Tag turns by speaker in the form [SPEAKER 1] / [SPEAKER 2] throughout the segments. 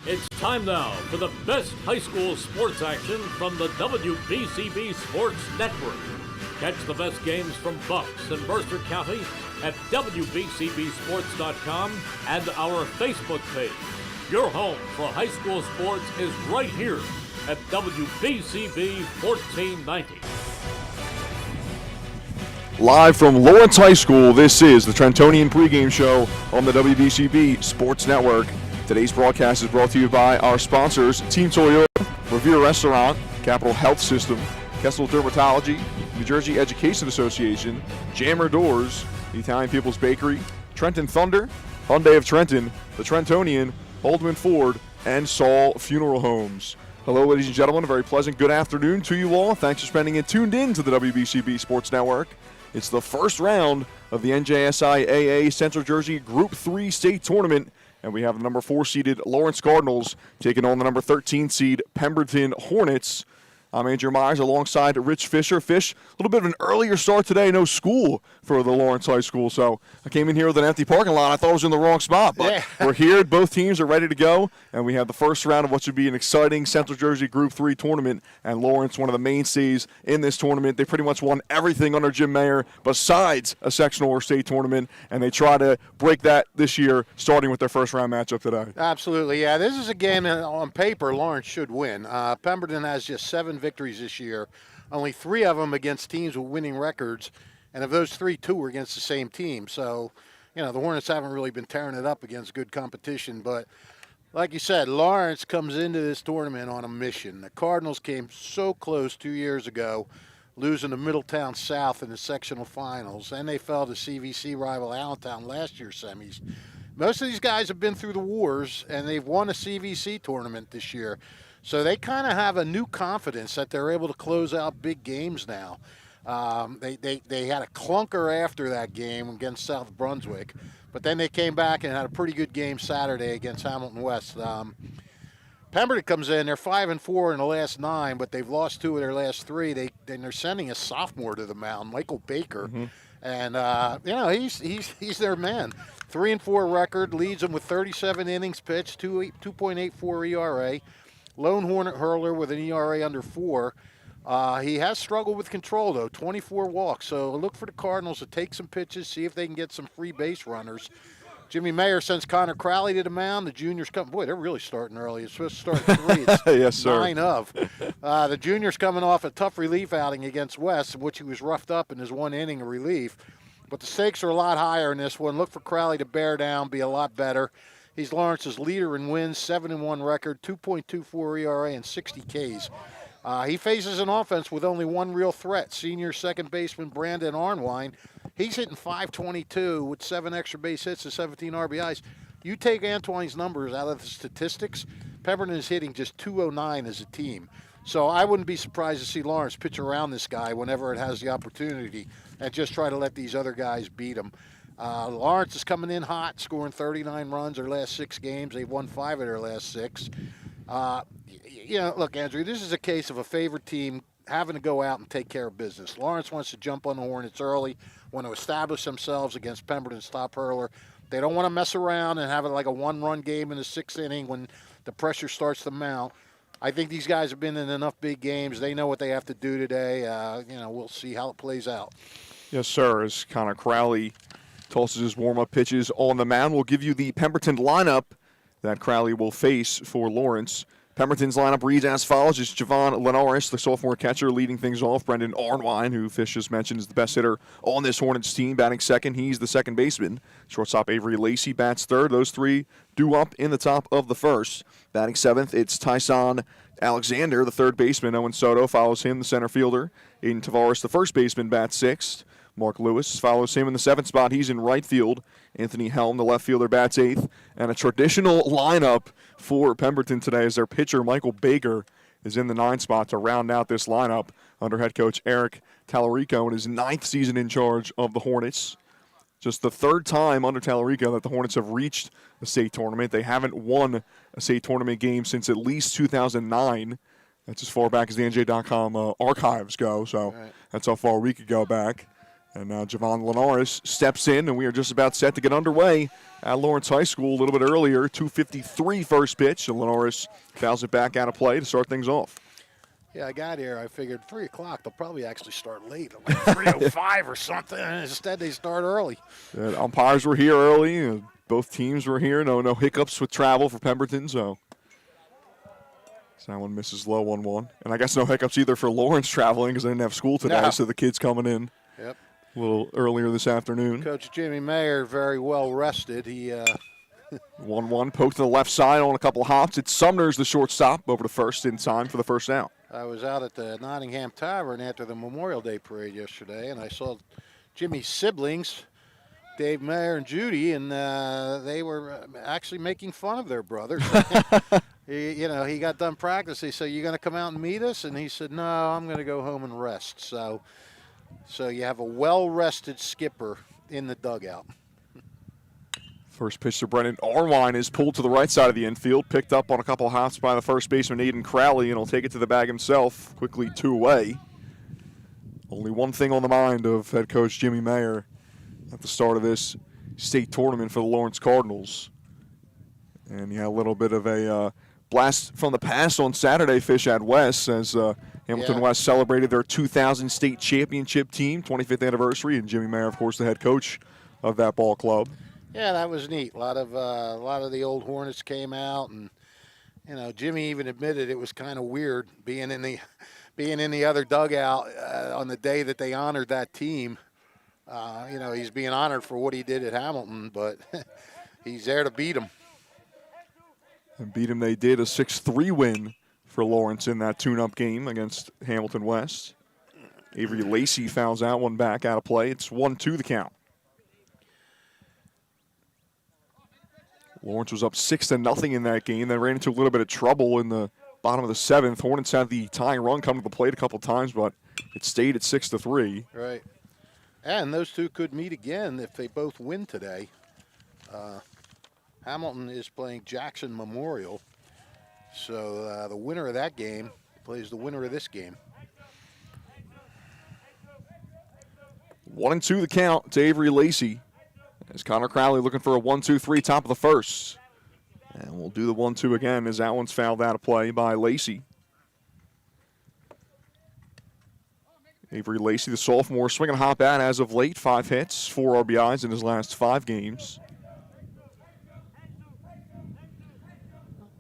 [SPEAKER 1] It's time now for the best high school sports action from the WBCB Sports Network. Catch the best games from Bucks and Mercer County at WBCBSports.com and our Facebook page. Your home for high school sports is right here at WBCB 1490.
[SPEAKER 2] Live from Lawrence High School, this is the Trentonian pregame show on the WBCB Sports Network. Today's broadcast is brought to you by our sponsors, Team Toyota, Revere Restaurant, Capital Health System, Kessel Dermatology, New Jersey Education Association, Jammer Doors, the Italian People's Bakery, Trenton Thunder, Hyundai of Trenton, the Trentonian, Baldwin Ford, and Saul Funeral Homes. Hello, ladies and gentlemen. A very pleasant good afternoon to you all. Thanks for spending it tuned in to the WBCB Sports Network. It's the first round of the NJSIAA Central Jersey Group 3 State Tournament, and we have the number 4 seeded Lawrence Cardinals taking on the number 13 seed Pemberton Hornets. I'm Andrew Myers alongside Rich Fisher. Fish, a little bit of an earlier start today. No school for the Lawrence High School, so I came in here with an empty parking lot. I thought I was in the wrong spot, but we're here. Both teams are ready to go, and we have the first round of what should be an exciting Central Jersey Group 3 tournament, and Lawrence, one of the mainstays in this tournament. They pretty much won everything under Jim Mayer besides a sectional or state tournament, and they try to break that this year, starting with their first round matchup today.
[SPEAKER 3] Absolutely, yeah. This is a game that on paper Lawrence should win. Pemberton has just 7 victories this year, only 3 of them against teams with winning records, and of those 3, 2 were against the same team. So, you know, the Hornets haven't really been tearing it up against good competition. But like you said, Lawrence comes into this tournament on a mission. The Cardinals came so close 2 years ago, losing to Middletown South in the sectional finals, and they fell to CVC rival Allentown last year's semis. Most of these guys have been through the wars, and they've won a CVC tournament this year. So they kind of have a new confidence that they're able to close out big games now. They had a clunker after that game against South Brunswick, but then they came back and had a pretty good game Saturday against Hamilton West. Pemberton comes in, they're 5-4 in the last 9, but they've lost 2 of their last 3. They're sending a sophomore to the mound, Michael Baker, and you know he's their man. 3-4 record, leads them with 37 innings pitched, 2.84 ERA. Lone Hornet hurler with an ERA under 4. He has struggled with control, though, 24 walks. So look for the Cardinals to take some pitches, see if they can get some free base runners. Jimmy Mayer sends Connor Crowley to the mound. The juniors come. Boy, they're really starting early. It's supposed to start at 3. It's
[SPEAKER 2] yes, sir.
[SPEAKER 3] 9 of. The juniors coming off a tough relief outing against West, in which he was roughed up in his 1 inning of relief. But the stakes are a lot higher in this one. Look for Crowley to bear down, be a lot better. He's Lawrence's leader in wins, 7-1 record, 2.24 ERA, and 60 Ks. He faces an offense with only one real threat, senior second baseman Brandon Arnwine. He's hitting .522 with 7 extra base hits and 17 RBIs. You take Antoine's numbers out of the statistics, Pemberton is hitting just .209 as a team. So I wouldn't be surprised to see Lawrence pitch around this guy whenever it has the opportunity and just try to let these other guys beat him. Lawrence is coming in hot, scoring 39 runs their last 6 games. They've won 5 of their last 6. You know, look, Andrew, this is a case of a favored team having to go out and take care of business. Lawrence wants to jump on the Hornets early, want to establish themselves against Pemberton's top hurler. They don't want to mess around and have it like a 1-run game in the 6th inning when the pressure starts to mount. I think these guys have been in enough big games. They know what they have to do today. You know, we'll see how it plays out.
[SPEAKER 2] Yes, sir. As Connor Crowley tosses his warm-up pitches on the mound, we'll give you the Pemberton lineup that Crowley will face for Lawrence. Pemberton's lineup reads as follows. It's Javon Linares, the sophomore catcher, leading things off. Brendan Arnwine, who Fish just mentioned is the best hitter on this Hornets team, batting second. He's the second baseman. Shortstop Avery Lacey bats third. Those 3 due up in the top of the first. Batting 7th, it's Tyson Alexander, the third baseman. Owen Soto follows him, the center fielder. Aiden Tavares, the first baseman, bats 6th. Mark Lewis follows him in the 7th spot. He's in right field. Anthony Helm, the left fielder, bats 8th. And a traditional lineup for Pemberton today as their pitcher, Michael Baker, is in the 9th spot to round out this lineup under head coach Eric Tallarico in his 9th season in charge of the Hornets. Just the 3rd time under Tallarico that the Hornets have reached a state tournament. They haven't won a state tournament game since at least 2009. That's as far back as the NJ.com archives go, so That's how far we could go back. And now Javon Linares steps in, and we are just about set to get underway at Lawrence High School a little bit earlier. 2:53 first pitch, and Linares fouls it back out of play to start things off.
[SPEAKER 3] Yeah, I got here. I figured 3 o'clock. They'll probably actually start late, like 3:05 or something. And instead, they start early.
[SPEAKER 2] The umpires were here early. And both teams were here. No hiccups with travel for Pemberton, so that one misses low 1-1. And I guess no hiccups either for Lawrence traveling because they didn't have school today,
[SPEAKER 3] No.
[SPEAKER 2] so the kids coming in
[SPEAKER 3] Yep.
[SPEAKER 2] a little earlier this afternoon.
[SPEAKER 3] Coach Jimmy Mayer, very well rested. He
[SPEAKER 2] 1-1, poked to the left side on a couple of hops. It's Sumner's the shortstop over to first in time for the first out.
[SPEAKER 3] I was out at the Nottingham Tavern after the Memorial Day parade yesterday, and I saw Jimmy's siblings, Dave Mayer and Judy, and they were actually making fun of their brother. He got done practice. They said, "You going to come out and meet us?" And he said, "No, I'm going to go home and rest." So you have a well-rested skipper in the dugout.
[SPEAKER 2] First pitch to Brennan Arwine is pulled to the right side of the infield, picked up on a couple of hops by the first baseman Aiden Crowley, and he'll take it to the bag himself, quickly 2 away. Only one thing on the mind of head coach Jimmy Mayer at the start of this state tournament for the Lawrence Cardinals. And he had a little bit of a blast from the past on Saturday, Fish at West, as Hamilton West celebrated their 2000 state championship team, 25th anniversary, and Jimmy Mayer, of course, the head coach of that ball club.
[SPEAKER 3] Yeah, that was neat. A lot of the old Hornets came out, and Jimmy even admitted it was kind of weird being in the other dugout on the day that they honored that team. He's being honored for what he did at Hamilton, but he's there to beat him.
[SPEAKER 2] And beat him they did, a 6-3 win for Lawrence in that tune-up game against Hamilton West. Avery Lacey fouls out one back out of play. It's 1-2 the count. Lawrence was up 6-0 in that game. They ran into a little bit of trouble in the bottom of the 7th. Hornets had the tying run come to the plate a couple times, but it stayed at 6-3.
[SPEAKER 3] Right. And those two could meet again if they both win today. Hamilton is playing Jackson Memorial. So the winner of that game plays the winner of this game.
[SPEAKER 2] 1-2 the count to Avery Lacey. As Connor Crowley looking for a 1-2-3 top of the first. And we'll do the 1-2 again as that one's fouled out of play by Lacey. Avery Lacey, the sophomore, swinging a hot bat as of late. 5 hits, 4 RBIs in his last 5 games.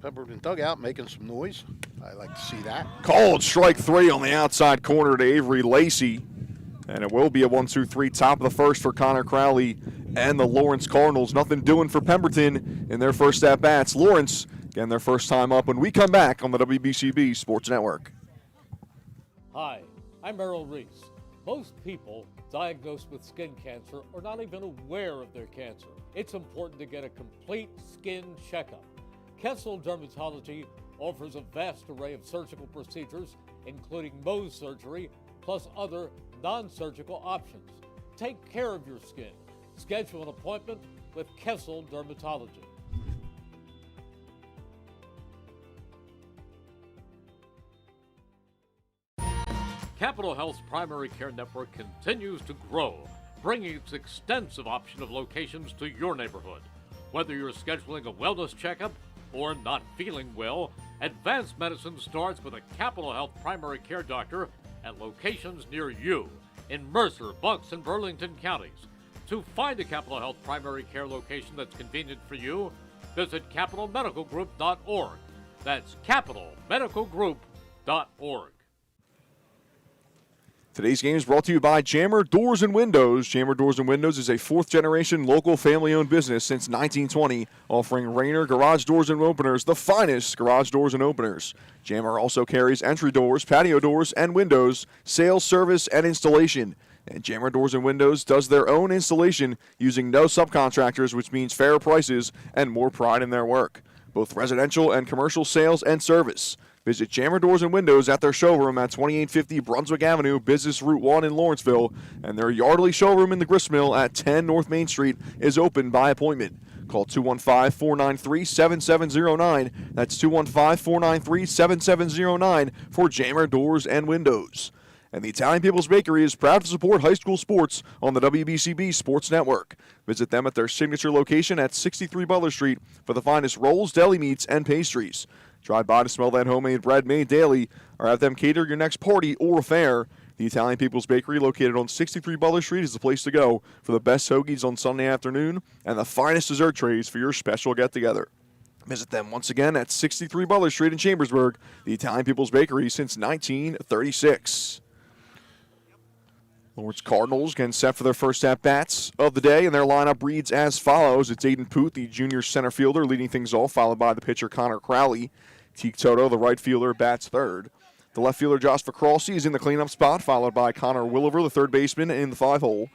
[SPEAKER 3] Pemberton dugout making some noise. I like to see that.
[SPEAKER 2] Called strike 3 on the outside corner to Avery Lacey. And it will be a 1-2-3 top of the first for Connor Crowley and the Lawrence Cardinals. Nothing doing for Pemberton in their first at-bats. Lawrence getting their first time up when we come back on the WBCB Sports Network.
[SPEAKER 1] Hi, I'm Errol Reese. Most people diagnosed with skin cancer are not even aware of their cancer. It's important to get a complete skin checkup. Kessel Dermatology offers a vast array of surgical procedures, including Mohs surgery, plus other non-surgical options. Take care of your skin. Schedule an appointment with Kessel Dermatology. Capital Health's primary care network continues to grow, bringing its extensive option of locations to your neighborhood. Whether you're scheduling a wellness checkup or not feeling well, advanced medicine starts with a Capital Health primary care doctor at locations near you in Mercer, Bucks, and Burlington counties. To find a Capital Health primary care location that's convenient for you, visit capitalmedicalgroup.org. That's capitalmedicalgroup.org.
[SPEAKER 2] Today's game is brought to you by Jammer Doors and Windows. Jammer Doors and Windows is a 4th-generation local family-owned business since 1920, offering Rainer garage doors and openers, the finest garage doors and openers. Jammer also carries entry doors, patio doors, and windows, sales, service, and installation. And Jammer Doors and Windows does their own installation using no subcontractors, which means fairer prices and more pride in their work. Both residential and commercial sales and service. Visit Jammer Doors and Windows at their showroom at 2850 Brunswick Avenue, Business Route 1 in Lawrenceville, and their Yardley showroom in the Gristmill at 10 North Main Street is open by appointment. Call 215-493-7709. That's 215-493-7709 for Jammer Doors and Windows. And the Italian People's Bakery is proud to support high school sports on the WBCB Sports Network. Visit them at their signature location at 63 Butler Street for the finest rolls, deli meats, and pastries. Drive by to smell that homemade bread made daily, or have them cater your next party or affair. The Italian People's Bakery, located on 63 Butler Street, is the place to go for the best hoagies on Sunday afternoon and the finest dessert trays for your special get-together. Visit them once again at 63 Butler Street in Chambersburg, the Italian People's Bakery since 1936. Lawrence Cardinals getting set for their first at-bats of the day, and their lineup reads as follows. It's Aiden Poot, the junior center fielder, leading things off, followed by the pitcher Connor Crowley. Teak Toto, the right fielder, bats third. The left fielder, Josh Vacrossi, is in the cleanup spot, followed by Connor Williver, the third baseman, in the 5-hole.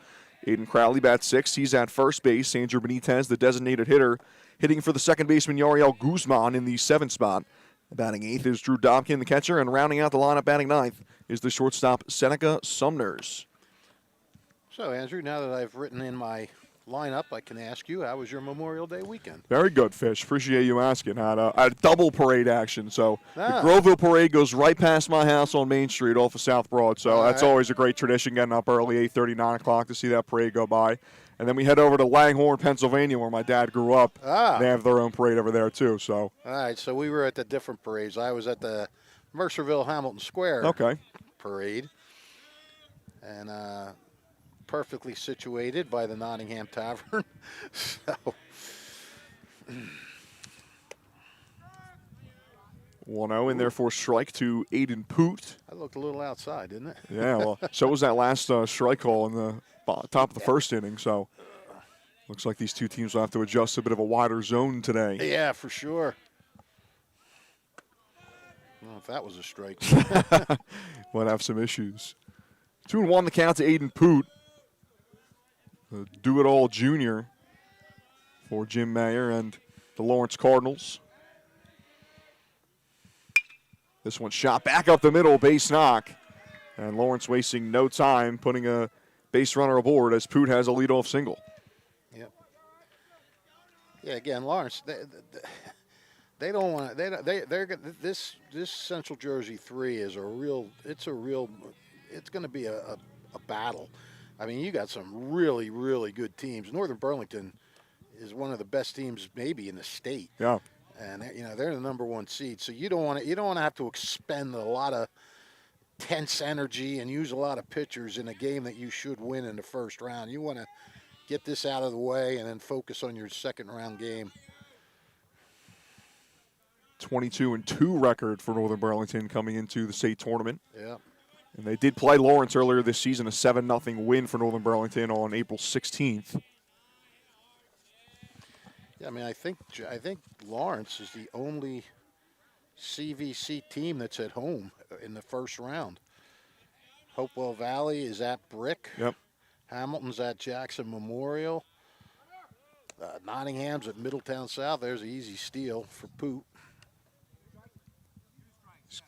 [SPEAKER 2] Aiden Crowley bats sixth. He's at first base. Sandro Benitez, the designated hitter, hitting for the second baseman, Yariel Guzman, in the 7th spot. Batting eighth is Drew Dobkin, the catcher, and rounding out the lineup batting ninth is the shortstop, Seneca Sumners.
[SPEAKER 3] So, Andrew, now that I've written in my lineup, I can ask you, how was your Memorial Day weekend?
[SPEAKER 2] Very good, Fish. Appreciate you asking. I had double parade action. So the Groveville Parade goes right past my house on Main Street off of South Broad. So that's always a great tradition, getting up early, 8:30, 9 o'clock to see that parade go by. And then we head over to Langhorne, Pennsylvania, where my dad grew up. They have their own parade over there, too. So.
[SPEAKER 3] All right, so we were at the different parades. I was at the Mercerville Hamilton Square parade. And perfectly situated by the Nottingham Tavern. So
[SPEAKER 2] 1-0 in there for strike to Aiden Poot.
[SPEAKER 3] I looked a little outside, didn't it?
[SPEAKER 2] Yeah, well, so was that last strike call in the top of the first inning. So looks like these two teams will have to adjust a bit of a wider zone today.
[SPEAKER 3] Yeah, for sure. Well, if that was a strike.
[SPEAKER 2] Might have some issues. 2-1 the count to Aiden Poot. Do-it-all junior for Jim Mayer and the Lawrence Cardinals. This one shot back up the middle, base knock. And Lawrence wasting no time putting a base runner aboard as Poot has a leadoff single.
[SPEAKER 3] Yep. Yeah, again, Lawrence, they don't want to. They're this Central Jersey 3 is it's going to be a battle. I mean, you got some really, really good teams. Northern Burlington is one of the best teams maybe in the state.
[SPEAKER 2] Yeah.
[SPEAKER 3] And they're the number 1 seed. So you don't want to have to expend a lot of tense energy and use a lot of pitchers in a game that you should win in the first round. You want to get this out of the way and then focus on your second round game.
[SPEAKER 2] 22-2 record for Northern Burlington coming into the state tournament.
[SPEAKER 3] Yeah.
[SPEAKER 2] And they did play Lawrence earlier this season, a 7-0 win for Northern Burlington on April 16th.
[SPEAKER 3] Yeah, I mean, I think Lawrence is the only CVC team that's at home in the first round. Hopewell Valley is at Brick.
[SPEAKER 2] Yep.
[SPEAKER 3] Hamilton's at Jackson Memorial. Nottingham's at Middletown South. There's an easy steal for Poot.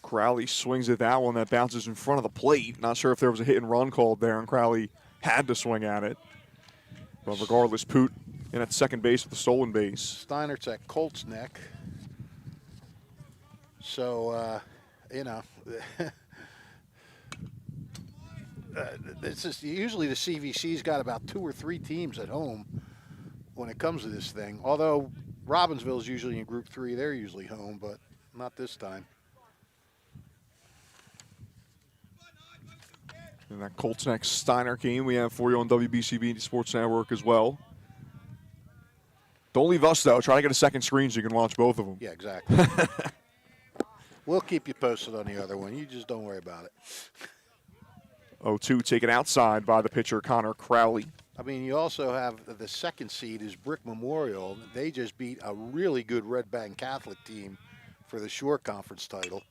[SPEAKER 2] Crowley swings at that one that bounces in front of the plate. Not sure if there was a hit and run called there, and Crowley had to swing at it. But regardless, Poot in at second base with the stolen base.
[SPEAKER 3] Steinert's at Colt's Neck. So, it's just usually the CVC's got about 2 or 3 teams at home when it comes to this thing. Although Robbinsville's usually in Group 3, they're usually home, but not this time.
[SPEAKER 2] And that Colts Neck Steiner game we have for you on WBCB Sports Network as well. Don't leave us, though. Try to get a second screen so you can watch both of them.
[SPEAKER 3] Yeah, exactly. We'll keep you posted on the other one. You just don't worry about it.
[SPEAKER 2] 0-2 taken outside by the pitcher, Connor Crowley.
[SPEAKER 3] I mean, you also have the second seed is Brick Memorial. They just beat a really good Red Bank Catholic team for the Shore Conference title.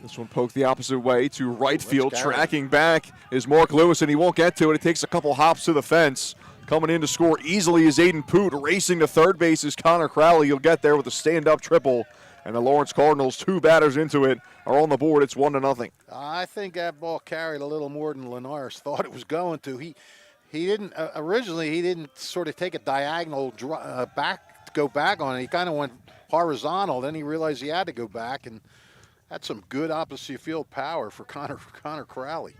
[SPEAKER 2] This one poked the opposite way to right field. Tracking back is Mark Lewis, and he won't get to it. It takes a couple hops to the fence. Coming in to score easily is Aiden Poot. Racing to third base is Connor Crowley. He'll get there with a stand-up triple. And the Lawrence Cardinals, 2 batters into it, are on the board. It's 1-0.
[SPEAKER 3] I think that ball carried a little more than Linares thought it was going to. He didn't originally. He didn't sort of take a diagonal go back on it. He kind of went horizontal. Then he realized he had to go back, and That's some good opposite field power for Connor Crowley.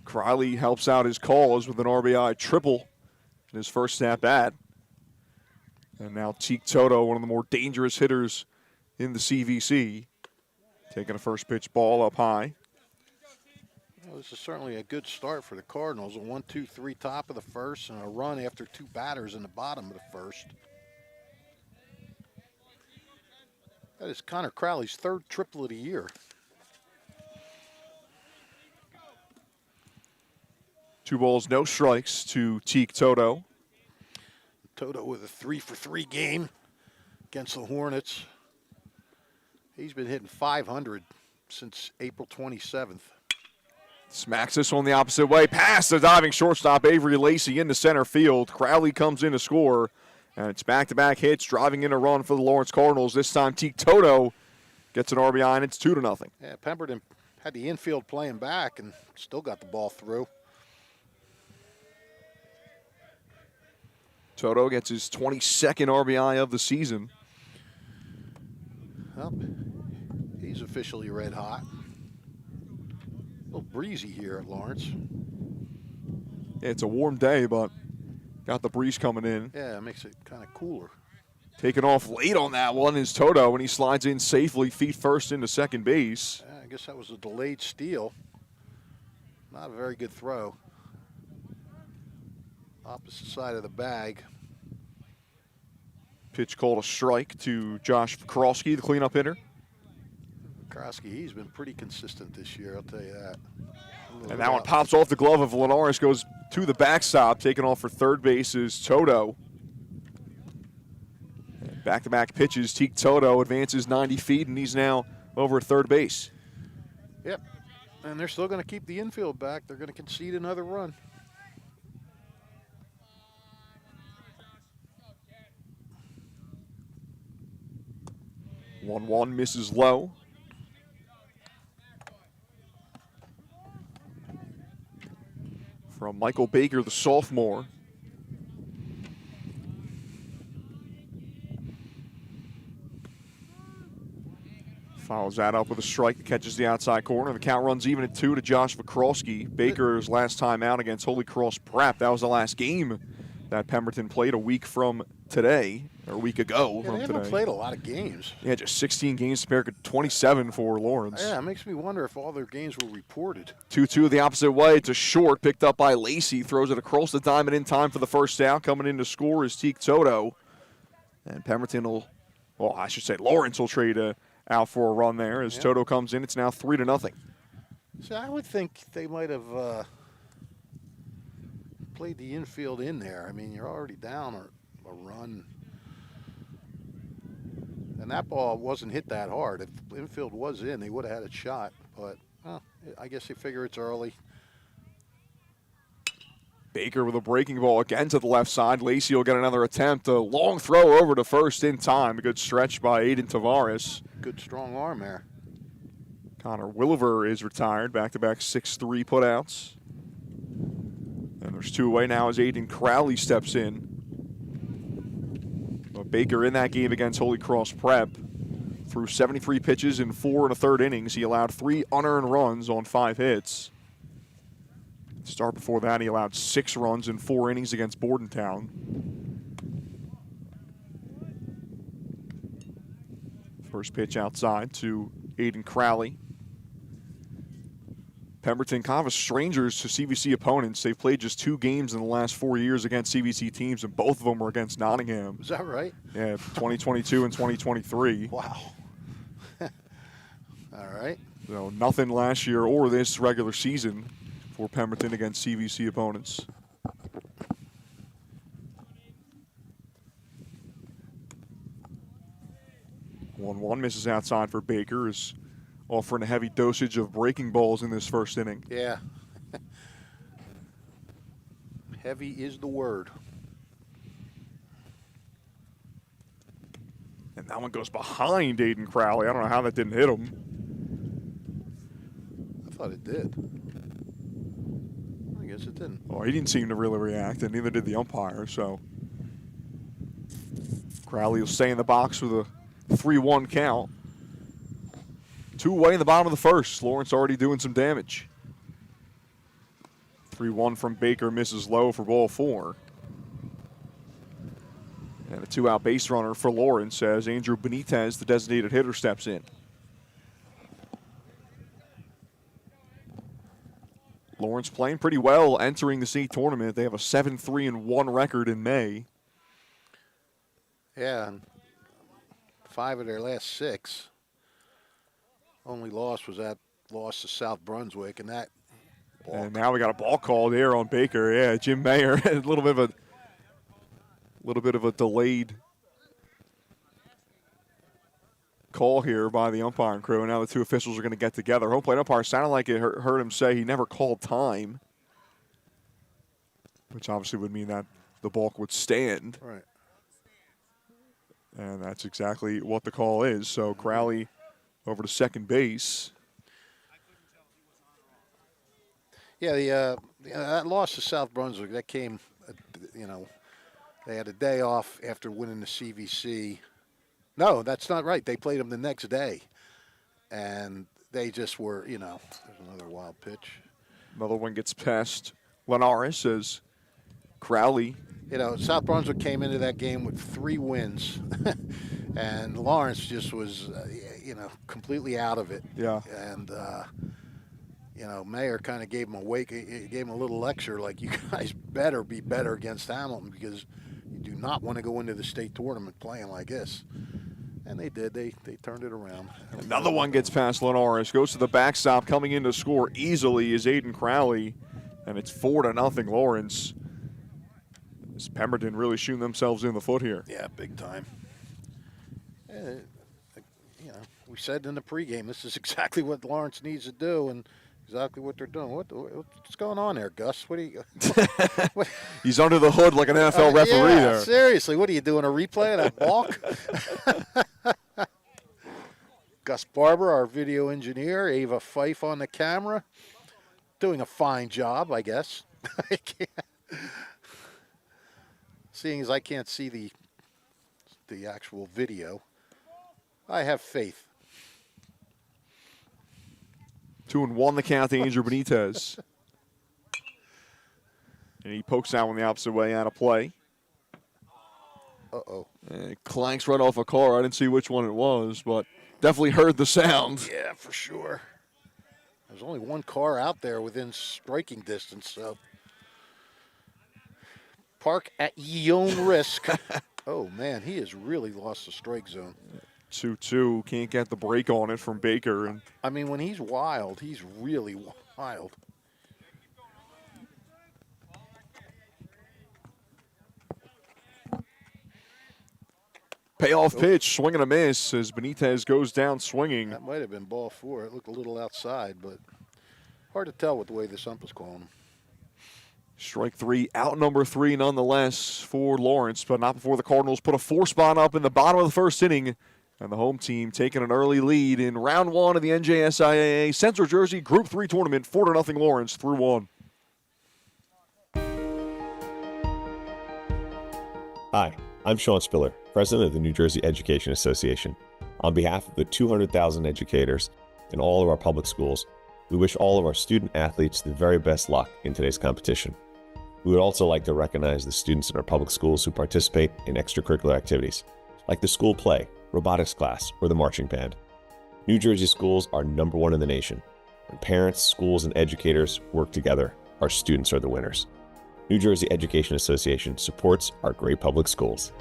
[SPEAKER 2] Crowley helps out his cause with an RBI triple in his first at-bat. And now Teak Toto, one of the more dangerous hitters in the CVC, taking a first pitch ball up high.
[SPEAKER 3] Well, this is certainly a good start for the Cardinals. A 1-2-3 top of the first and a run after 2 batters in the bottom of the first. That is Connor Crowley's 3rd triple of the year.
[SPEAKER 2] Two balls, no strikes to Teak Toto.
[SPEAKER 3] Toto with a 3-for-3 game against the Hornets. He's been hitting .500 since April 27th.
[SPEAKER 2] Smacks this one the opposite way. Past the diving shortstop Avery Lacey into center field. Crowley comes in to score. And it's back-to-back hits, driving in a run for the Lawrence Cardinals. This time, Teak Toto gets an RBI, and it's 2-0.
[SPEAKER 3] Yeah, Pemberton had the infield playing back and still got the ball through.
[SPEAKER 2] Toto gets his 22nd RBI of the season.
[SPEAKER 3] Well, he's officially red hot. A little breezy here at Lawrence.
[SPEAKER 2] Yeah, it's a warm day, but got the breeze coming in.
[SPEAKER 3] Yeah, it makes it kind of cooler.
[SPEAKER 2] Taking off late on that one is Toto, and he slides in safely, feet first into second base.
[SPEAKER 3] Yeah, I guess that was a delayed steal. Not a very good throw. Opposite side of the bag.
[SPEAKER 2] Pitch called a strike to Josh Krosky, the cleanup hitter.
[SPEAKER 3] Krosky, he's been pretty consistent this year, I'll tell you that.
[SPEAKER 2] And that one pops off the glove of Linares, goes to the backstop. Taking off for third base is Toto. Back-to-back pitches. Teak Toto advances 90 feet, and he's now over at third base.
[SPEAKER 3] Yep. And they're still going to keep the infield back. They're going to concede another run.
[SPEAKER 2] One misses low. From Michael Baker, the sophomore. Follows that up with a strike that catches the outside corner. The count runs even at 2 to Josh Vakrowski. Baker's last time out against Holy Cross Prep. That was the last game that Pemberton played a week from today, or a week ago from
[SPEAKER 3] they
[SPEAKER 2] today.
[SPEAKER 3] haven't played a lot of games.
[SPEAKER 2] Yeah, just 16 games compared to 27 for Lawrence.
[SPEAKER 3] Yeah, it makes me wonder if all their games were reported.
[SPEAKER 2] 2-2 the opposite way. It's a short, picked up by Lacey. Throws it across the diamond in time for the first out. Coming in to score is Teak Toto. And Pemberton will, well, I should say Lawrence will trade out for a run there. As Toto comes in, it's now 3-0.
[SPEAKER 3] So I would think they might have played the infield in there. I mean, you're already down a run. And that ball wasn't hit that hard. If the infield was in, they would have had a shot. But I guess they figure it's early.
[SPEAKER 2] Baker with a breaking ball again to the left side. Lacey will get another attempt. A long throw over to first in time. A good stretch by Aiden Tavares.
[SPEAKER 3] Good strong arm there.
[SPEAKER 2] Connor Williver is retired. Back-to-back 6-3 putouts. And there's 2 away now as Aiden Crowley steps in. But Baker in that game against Holy Cross Prep threw 73 pitches in 4 1/3 innings. He allowed 3 unearned runs on 5 hits. Start before that, he allowed 6 runs in 4 innings against Bordentown. First pitch outside to Aiden Crowley. Pemberton kind of strangers to CVC opponents. They've played just 2 games in the last 4 years against CVC teams, and both of them were against Nottingham.
[SPEAKER 3] Is that right?
[SPEAKER 2] Yeah, 2022 and 2023.
[SPEAKER 3] Wow. All right.
[SPEAKER 2] So nothing last year or this regular season for Pemberton against CVC opponents. One misses outside for Baker, is offering a heavy dosage of breaking balls in this first inning.
[SPEAKER 3] Yeah. Heavy is the word.
[SPEAKER 2] And that one goes behind Aiden Crowley. I don't know how that didn't hit him.
[SPEAKER 3] I thought it did. I guess it didn't.
[SPEAKER 2] Oh, he didn't seem to really react, and neither did the umpire, so Crowley will stay in the box with a 3-1 count. Two away in the bottom of the first. Lawrence already doing some damage. 3-1 from Baker, misses low for ball 4. And a 2-out base runner for Lawrence as Andrew Benitez, the designated hitter, steps in. Lawrence playing pretty well entering the state tournament. They have a 7-3-1 record in May.
[SPEAKER 3] Yeah, and 5 of their last 6. Only loss was that loss to South Brunswick, and that.
[SPEAKER 2] And now we got a ball call there on Baker. Yeah, Jim Mayer had a little bit of a delayed call here by the umpiring crew. And now the two officials are going to get together. Home plate umpire sounded like it heard him say he never called time, which obviously would mean that the ball would stand.
[SPEAKER 3] Right.
[SPEAKER 2] And that's exactly what the call is. So Crowley over to second base.
[SPEAKER 3] Yeah, that loss to South Brunswick, that came, they had a day off after winning the CVC. No, that's not right. They played them the next day. And they just were, there's another wild pitch.
[SPEAKER 2] Another one gets past Linares as Crowley.
[SPEAKER 3] South Brunswick came into that game with 3 wins. And Lawrence just was, completely out of it.
[SPEAKER 2] Yeah.
[SPEAKER 3] And, Mayer kind of gave him a little lecture, like, you guys better be better against Hamilton because you do not want to go into the state tournament playing like this. And they did. They turned it around.
[SPEAKER 2] Another one gets past Linares, goes to the backstop, coming in to score easily is Aiden Crowley, and it's 4-0 Lawrence. As Pemberton really shooting themselves in the foot here.
[SPEAKER 3] Yeah, big time. We said in the pregame, this is exactly what Lawrence needs to do, and exactly what they're doing. What's going on there, Gus? What are you? What?
[SPEAKER 2] He's under the hood like an NFL referee there.
[SPEAKER 3] Seriously, what are you doing? A replay of that balk? Gus Barber, our video engineer, Ava Fife on the camera, doing a fine job, I guess. Seeing as I can't see the actual video, I have faith.
[SPEAKER 2] 2-1 the count to Andrew Benitez. And he pokes that one the opposite way out of play.
[SPEAKER 3] Uh-oh.
[SPEAKER 2] And it clanks right off a car. I didn't see which one it was, but definitely heard the sound.
[SPEAKER 3] Yeah, for sure. There's only one car out there within striking distance, so park at your own risk. Oh, man, he has really lost the strike zone.
[SPEAKER 2] 2-2, can't get the break on it from Baker. And
[SPEAKER 3] I mean, when he's wild, he's really wild.
[SPEAKER 2] payoff pitch, swing and a miss as Benitez goes down swinging.
[SPEAKER 3] That might have been ball 4. It looked a little outside, but hard to tell with the way this ump is calling him.
[SPEAKER 2] Strike 3, out number 3 nonetheless for Lawrence, but not before the Cardinals put a 4-spot up in the bottom of the first inning. And the home team taking an early lead in round 1 of the NJSIAA Central Jersey Group 3 tournament, 4-0 Lawrence through 1.
[SPEAKER 4] Hi, I'm Sean Spiller, president of the New Jersey Education Association. On behalf of the 200,000 educators in all of our public schools, we wish all of our student athletes the very best luck in today's competition. We would also like to recognize the students in our public schools who participate in extracurricular activities, like the school play, robotics class, or the marching band. New Jersey schools are #1 in the nation. When parents, schools, and educators work together, our students are the winners. New Jersey Education Association supports our great public schools.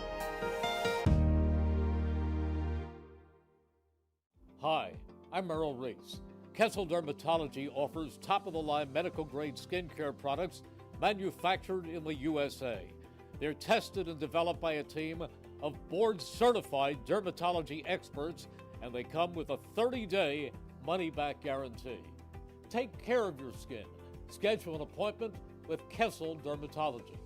[SPEAKER 1] Hi, I'm Merrill Reese. Kessel Dermatology offers top-of-the-line medical-grade skincare products manufactured in the USA. They're tested and developed by a team of board-certified dermatology experts, and they come with a 30-day money-back guarantee. Take care of your skin. Schedule an appointment with Kessel Dermatology.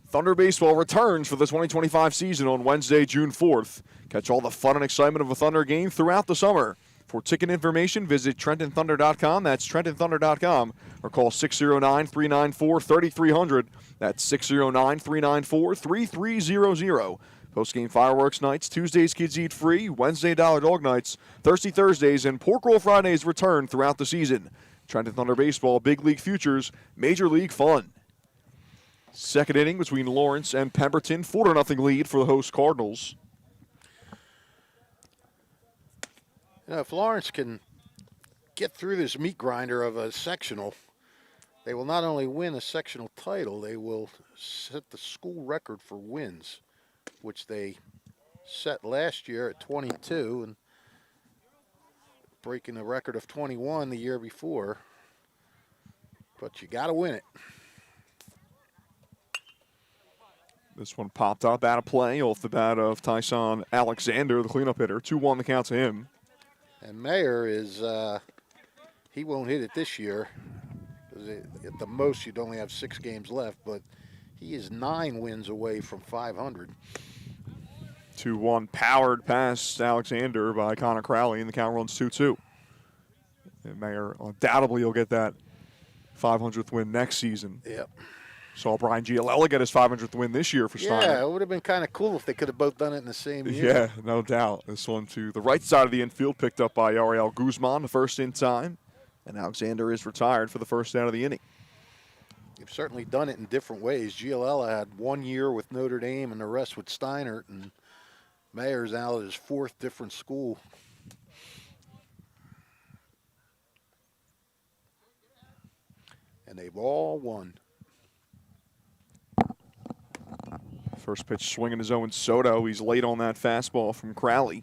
[SPEAKER 2] Thunder Baseball returns for the 2025 season on Wednesday, June 4th. Catch all the fun and excitement of a Thunder game throughout the summer. For ticket information, visit TrentonThunder.com. That's TrentonThunder.com. Or call 609-394-3300. That's 609-394-3300. Post-game fireworks nights, Tuesdays kids eat free, Wednesday dollar dog nights, Thirsty Thursdays, and Pork Roll Fridays return throughout the season. Trenton Thunder Baseball, Big League Futures, Major League Fun. Second inning between Lawrence and Pemberton, 4-0 lead for the host Cardinals.
[SPEAKER 3] You know, if Lawrence can get through this meat grinder of a sectional, they will not only win a sectional title, they will set the school record for wins, which they set last year at 22 and breaking the record of 21 the year before. But you got to win it.
[SPEAKER 2] This one popped up out of play off the bat of Tyson Alexander, the cleanup hitter. 2-1 the count to him.
[SPEAKER 3] And Mayer is, he won't hit it this year. At the most, you'd only have 6 games left, but he is 9 wins away from 500.
[SPEAKER 2] 2-1 powered past Alexander by Connor Crowley, and the count runs 2-2. And Mayer undoubtedly will get that 500th win next season.
[SPEAKER 3] Yep.
[SPEAKER 2] Saw Brian Giolella get his 500th win this year for Steiner.
[SPEAKER 3] Yeah, it would have been kind of cool if they could have both done it in the same year.
[SPEAKER 2] Yeah, no doubt. This one to the right side of the infield, picked up by Ariel Guzman, the first in time. And Alexander is retired for the first out of the inning.
[SPEAKER 3] They've certainly done it in different ways. Giolella had 1 year with Notre Dame and the rest with Steinert, and Mayer's out at his 4th different school. And they've all won.
[SPEAKER 2] First pitch swinging his own Soto. He's late on that fastball from Crowley.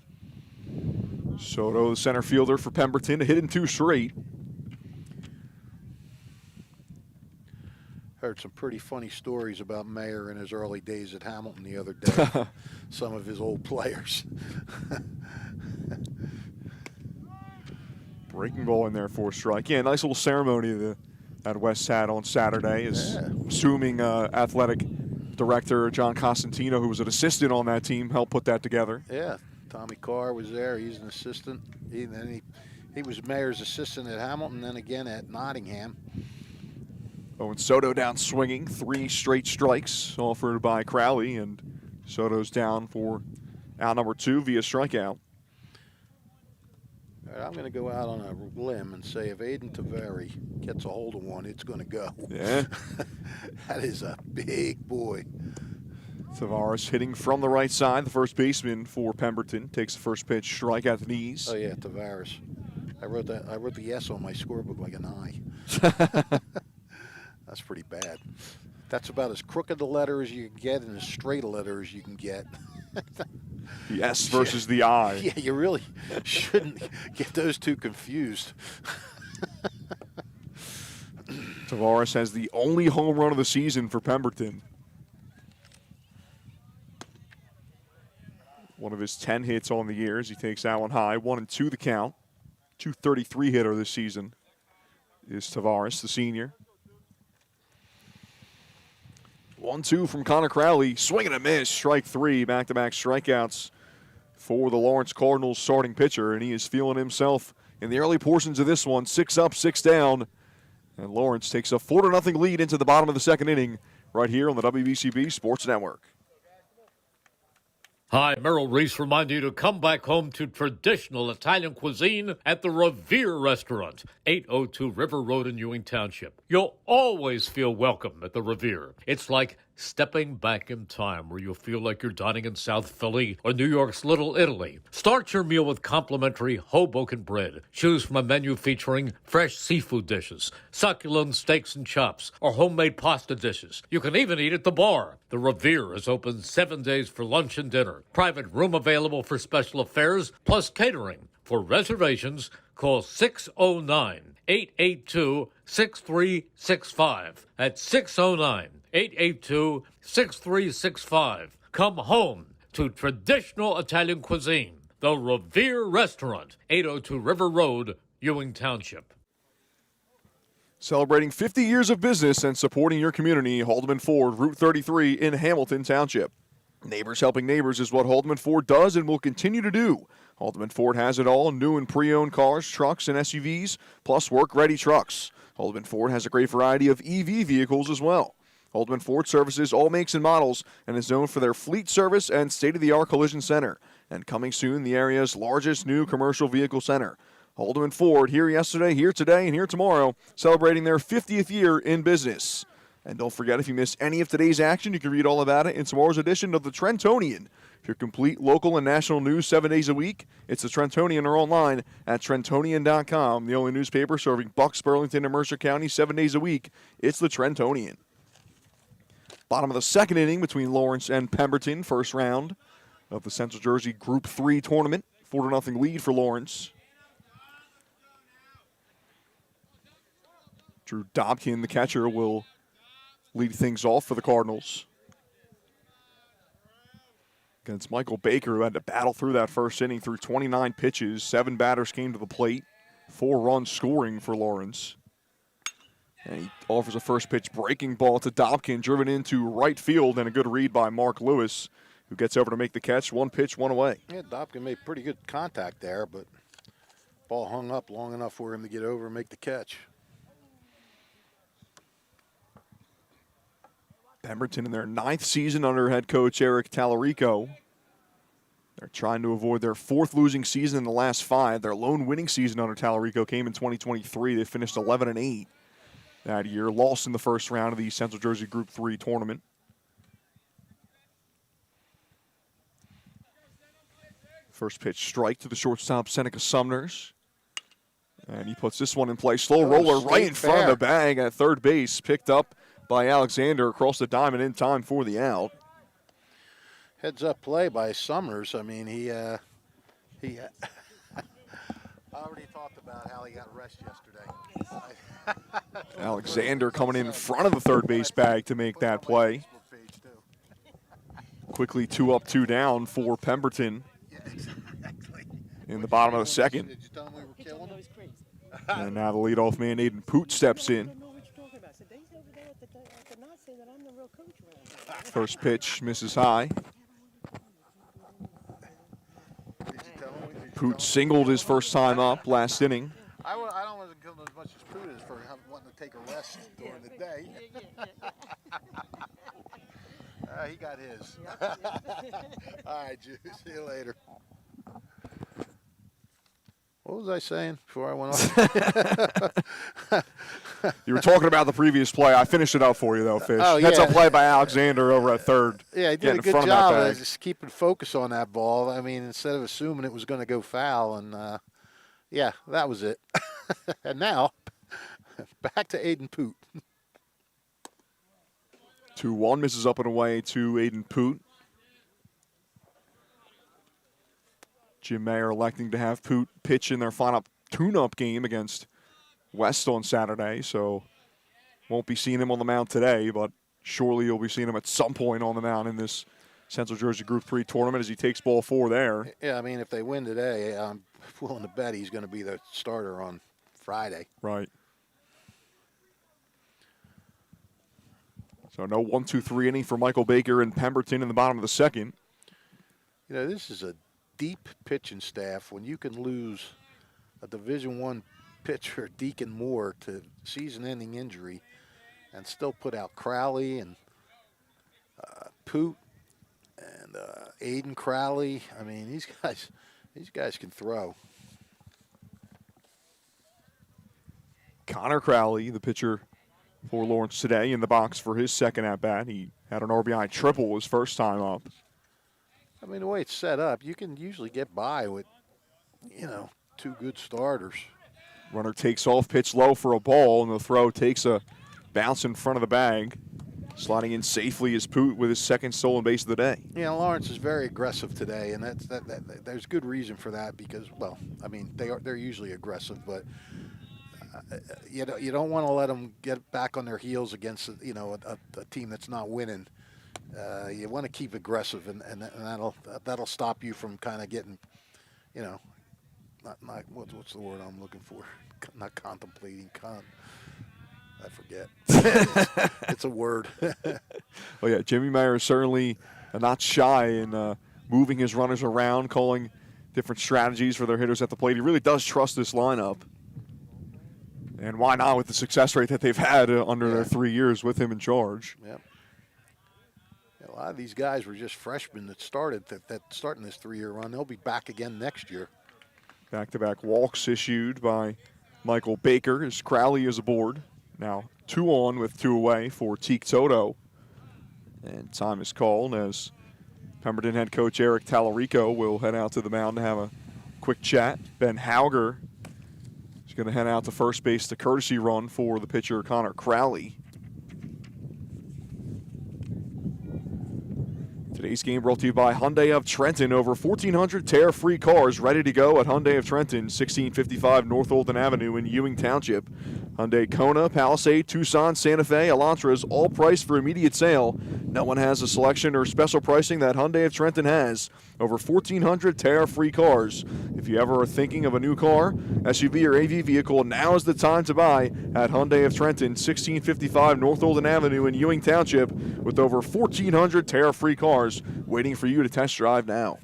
[SPEAKER 2] Soto, the center fielder for Pemberton, to hit in 2 straight.
[SPEAKER 3] Heard some pretty funny stories about Mayer in his early days at Hamilton the other day. Some of his old players.
[SPEAKER 2] Breaking ball in there for a strike. Yeah, nice little ceremony that West had on Saturday. Assuming athletic director John Costantino, who was an assistant on that team, helped put that together.
[SPEAKER 3] Yeah, Tommy Carr was there. He's an assistant. He was Mayer's assistant at Hamilton, then again at Nottingham.
[SPEAKER 2] Oh, and Soto down swinging. 3 straight strikes offered by Crowley, and Soto's down for out number 2 via strikeout.
[SPEAKER 3] All right, I'm going to go out on a limb and say if Aiden Taveri gets a hold of one, it's going to go.
[SPEAKER 2] Yeah.
[SPEAKER 3] That is a big boy.
[SPEAKER 2] Tavares hitting from the right side. The first baseman for Pemberton takes the first pitch, strike at the knees.
[SPEAKER 3] Oh yeah, Tavares. I wrote the S on my scorebook like an I. That's pretty bad. That's about as crooked a letter as you can get and as straight a letter as you can get.
[SPEAKER 2] The S versus the I.
[SPEAKER 3] Yeah, you really shouldn't get those two confused.
[SPEAKER 2] Tavares has the only home run of the season for Pemberton. One of his 10 hits on the year as he takes that one high. 1-2 the count. 233 hitter this season is Tavares, the senior. 1-2 from Connor Crowley. Swing and a miss. Strike 3. Back-to-back strikeouts for the Lawrence Cardinals starting pitcher. And he is feeling himself in the early portions of this one. 6 up, 6 down. And Lawrence takes a 4-0 lead into the bottom of the second inning right here on the WBCB Sports Network.
[SPEAKER 1] Hi, Merrill Reese reminding you to come back home to traditional Italian cuisine at the Revere Restaurant, 802 River Road in Ewing Township. You'll always feel welcome at the Revere. It's like stepping back in time where you'll feel like you're dining in South Philly or New York's Little Italy. Start your meal with complimentary Hoboken bread. Choose from a menu featuring fresh seafood dishes, succulent steaks and chops, or homemade pasta dishes. You can even eat at the bar. The Revere is open 7 days for lunch and dinner. Private room available for special affairs, plus catering. For reservations, call 609-882-6365. That's 609-882-6365. Come home to traditional Italian cuisine. The Revere Restaurant, 802 River Road, Ewing Township.
[SPEAKER 2] Celebrating 50 years of business and supporting your community, Haldeman Ford, Route 33 in Hamilton Township. Neighbors helping neighbors is what Haldeman Ford does and will continue to do. Haldeman Ford has it all, new and pre-owned cars, trucks, and SUVs, plus work-ready trucks. Haldeman Ford has a great variety of EV vehicles as well. Haldeman Ford services all makes and models and is known for their fleet service and state-of-the-art collision center. And coming soon, the area's largest new commercial vehicle center. Haldeman Ford, here yesterday, here today, and here tomorrow, celebrating their 50th year in business. And don't forget, if you missed any of today's action, you can read all about it in tomorrow's edition of the Trentonian. For complete local and national news 7 days a week, it's the Trentonian or online at Trentonian.com. The only newspaper serving Bucks, Burlington, and Mercer County 7 days a week. It's the Trentonian. Bottom of the second inning between Lawrence and Pemberton, first round of the Central Jersey Group 3 tournament. 4-0 lead for Lawrence. Drew Dobkin, the catcher, will lead things off for the Cardinals. Against Michael Baker, who had to battle through that first inning through 29 pitches. 7 batters came to the plate. 4 runs scoring for Lawrence. And he offers a first pitch breaking ball to Dobkin, driven into right field, and a good read by Mark Lewis, who gets over to make the catch. 1 pitch, 1 away.
[SPEAKER 3] Yeah, Dobkin made pretty good contact there, but ball hung up long enough for him to get over and make the catch.
[SPEAKER 2] Pemberton in their 9th season under head coach Eric Tallarico. They're trying to avoid their 4th losing season in the last 5. Their lone winning season under Tallarico came in 2023. They finished 11-8 that year, lost in the first round of the Central Jersey Group 3 tournament. First pitch strike to the shortstop, Seneca Sumners. And he puts this one in play. Slow roller right in front of the bag at third base. Picked up by Alexander across the diamond in time for the out.
[SPEAKER 3] Heads up play by Summers. I mean, he I already talked about how he got rest yesterday.
[SPEAKER 2] Alexander coming in front of the third base bag to make that play. Quickly 2 up, 2 down for Pemberton in the bottom of the second.
[SPEAKER 3] Did you tell him we were killing him?
[SPEAKER 2] And now the leadoff man, Aiden Poot, steps in. First pitch misses high. Poot singled his first time up last inning.
[SPEAKER 3] I don't want to kill him as much as Poot is for wanting to take a rest during the day. He got his. All right, Juice. See you later. What was I saying before I went off?
[SPEAKER 2] You were talking about the previous play. I finished it up for you, though, Fish.
[SPEAKER 3] Oh, yeah.
[SPEAKER 2] That's a play by Alexander over at third.
[SPEAKER 3] Yeah, he did a good job of just keeping focus on that ball. I mean, instead of assuming it was going to go foul. And, yeah, that was it. And now, back to Aiden Poot.
[SPEAKER 2] 2-1 misses up and away to Aiden Poot. Jim Mayer electing to have Poot pitch in their final tune-up game against West on Saturday, so won't be seeing him on the mound today, but surely you'll be seeing him at some point on the mound in this Central Jersey Group 3 tournament as he takes ball 4 there.
[SPEAKER 3] Yeah, I mean, if they win today, I'm willing to bet he's going to be the starter on Friday.
[SPEAKER 2] Right. So no 1-2-3 inning for Michael Baker and Pemberton in the bottom of the second.
[SPEAKER 3] You know, this is a deep pitching staff. When you can lose a Division I pitcher, Deacon Moore, to season-ending injury and still put out Crowley and Poot and Aiden Crowley. I mean, these guys can throw.
[SPEAKER 2] Connor Crowley, the pitcher for Lawrence today, in the box for his second at-bat. He had an RBI triple his first time up.
[SPEAKER 3] I mean, the way it's set up, you can usually get by with, 2 good starters.
[SPEAKER 2] Runner takes off, pitch low for a ball, and the throw takes a bounce in front of the bag. Sliding in safely is Poot with his second stolen base of the day.
[SPEAKER 3] Yeah, Lawrence is very aggressive today, and there's good reason for that because, I mean, they're usually aggressive, but you don't want to let them get back on their heels against a team that's not winning. You want to keep aggressive, and that'll stop you from kind of getting, not what's the word I'm looking for? Not contemplating. I forget. It's a word.
[SPEAKER 2] Well, yeah, Jimmy Mayer certainly not shy in moving his runners around, calling different strategies for their hitters at the plate. He really does trust this lineup. And why not with the success rate that they've had under their 3 years with him in charge?
[SPEAKER 3] Yep. A lot of these guys were just freshmen that started that starting this 3-year run. They'll be back again next year.
[SPEAKER 2] Back-to-back walks issued by Michael Baker as Crowley is aboard. Now 2 on with 2 away for Teak Toto. And time is called as Pemberton head coach Eric Tallarico will head out to the mound to have a quick chat. Ben Hauger is going to head out to first base to courtesy run for the pitcher Connor Crowley. Today's game brought to you by Hyundai of Trenton. Over 1,400 tear-free cars ready to go at Hyundai of Trenton, 1655 North Olden Avenue in Ewing Township. Hyundai Kona, Palisade, Tucson, Santa Fe, Elantras, all priced for immediate sale. No one has a selection or special pricing that Hyundai of Trenton has. Over 1,400 tear-free cars. If you ever are thinking of a new car, SUV, or AV vehicle, now is the time to buy at Hyundai of Trenton, 1655 North Olden Avenue in Ewing Township, with over 1,400 tear-free cars waiting for you to test drive now.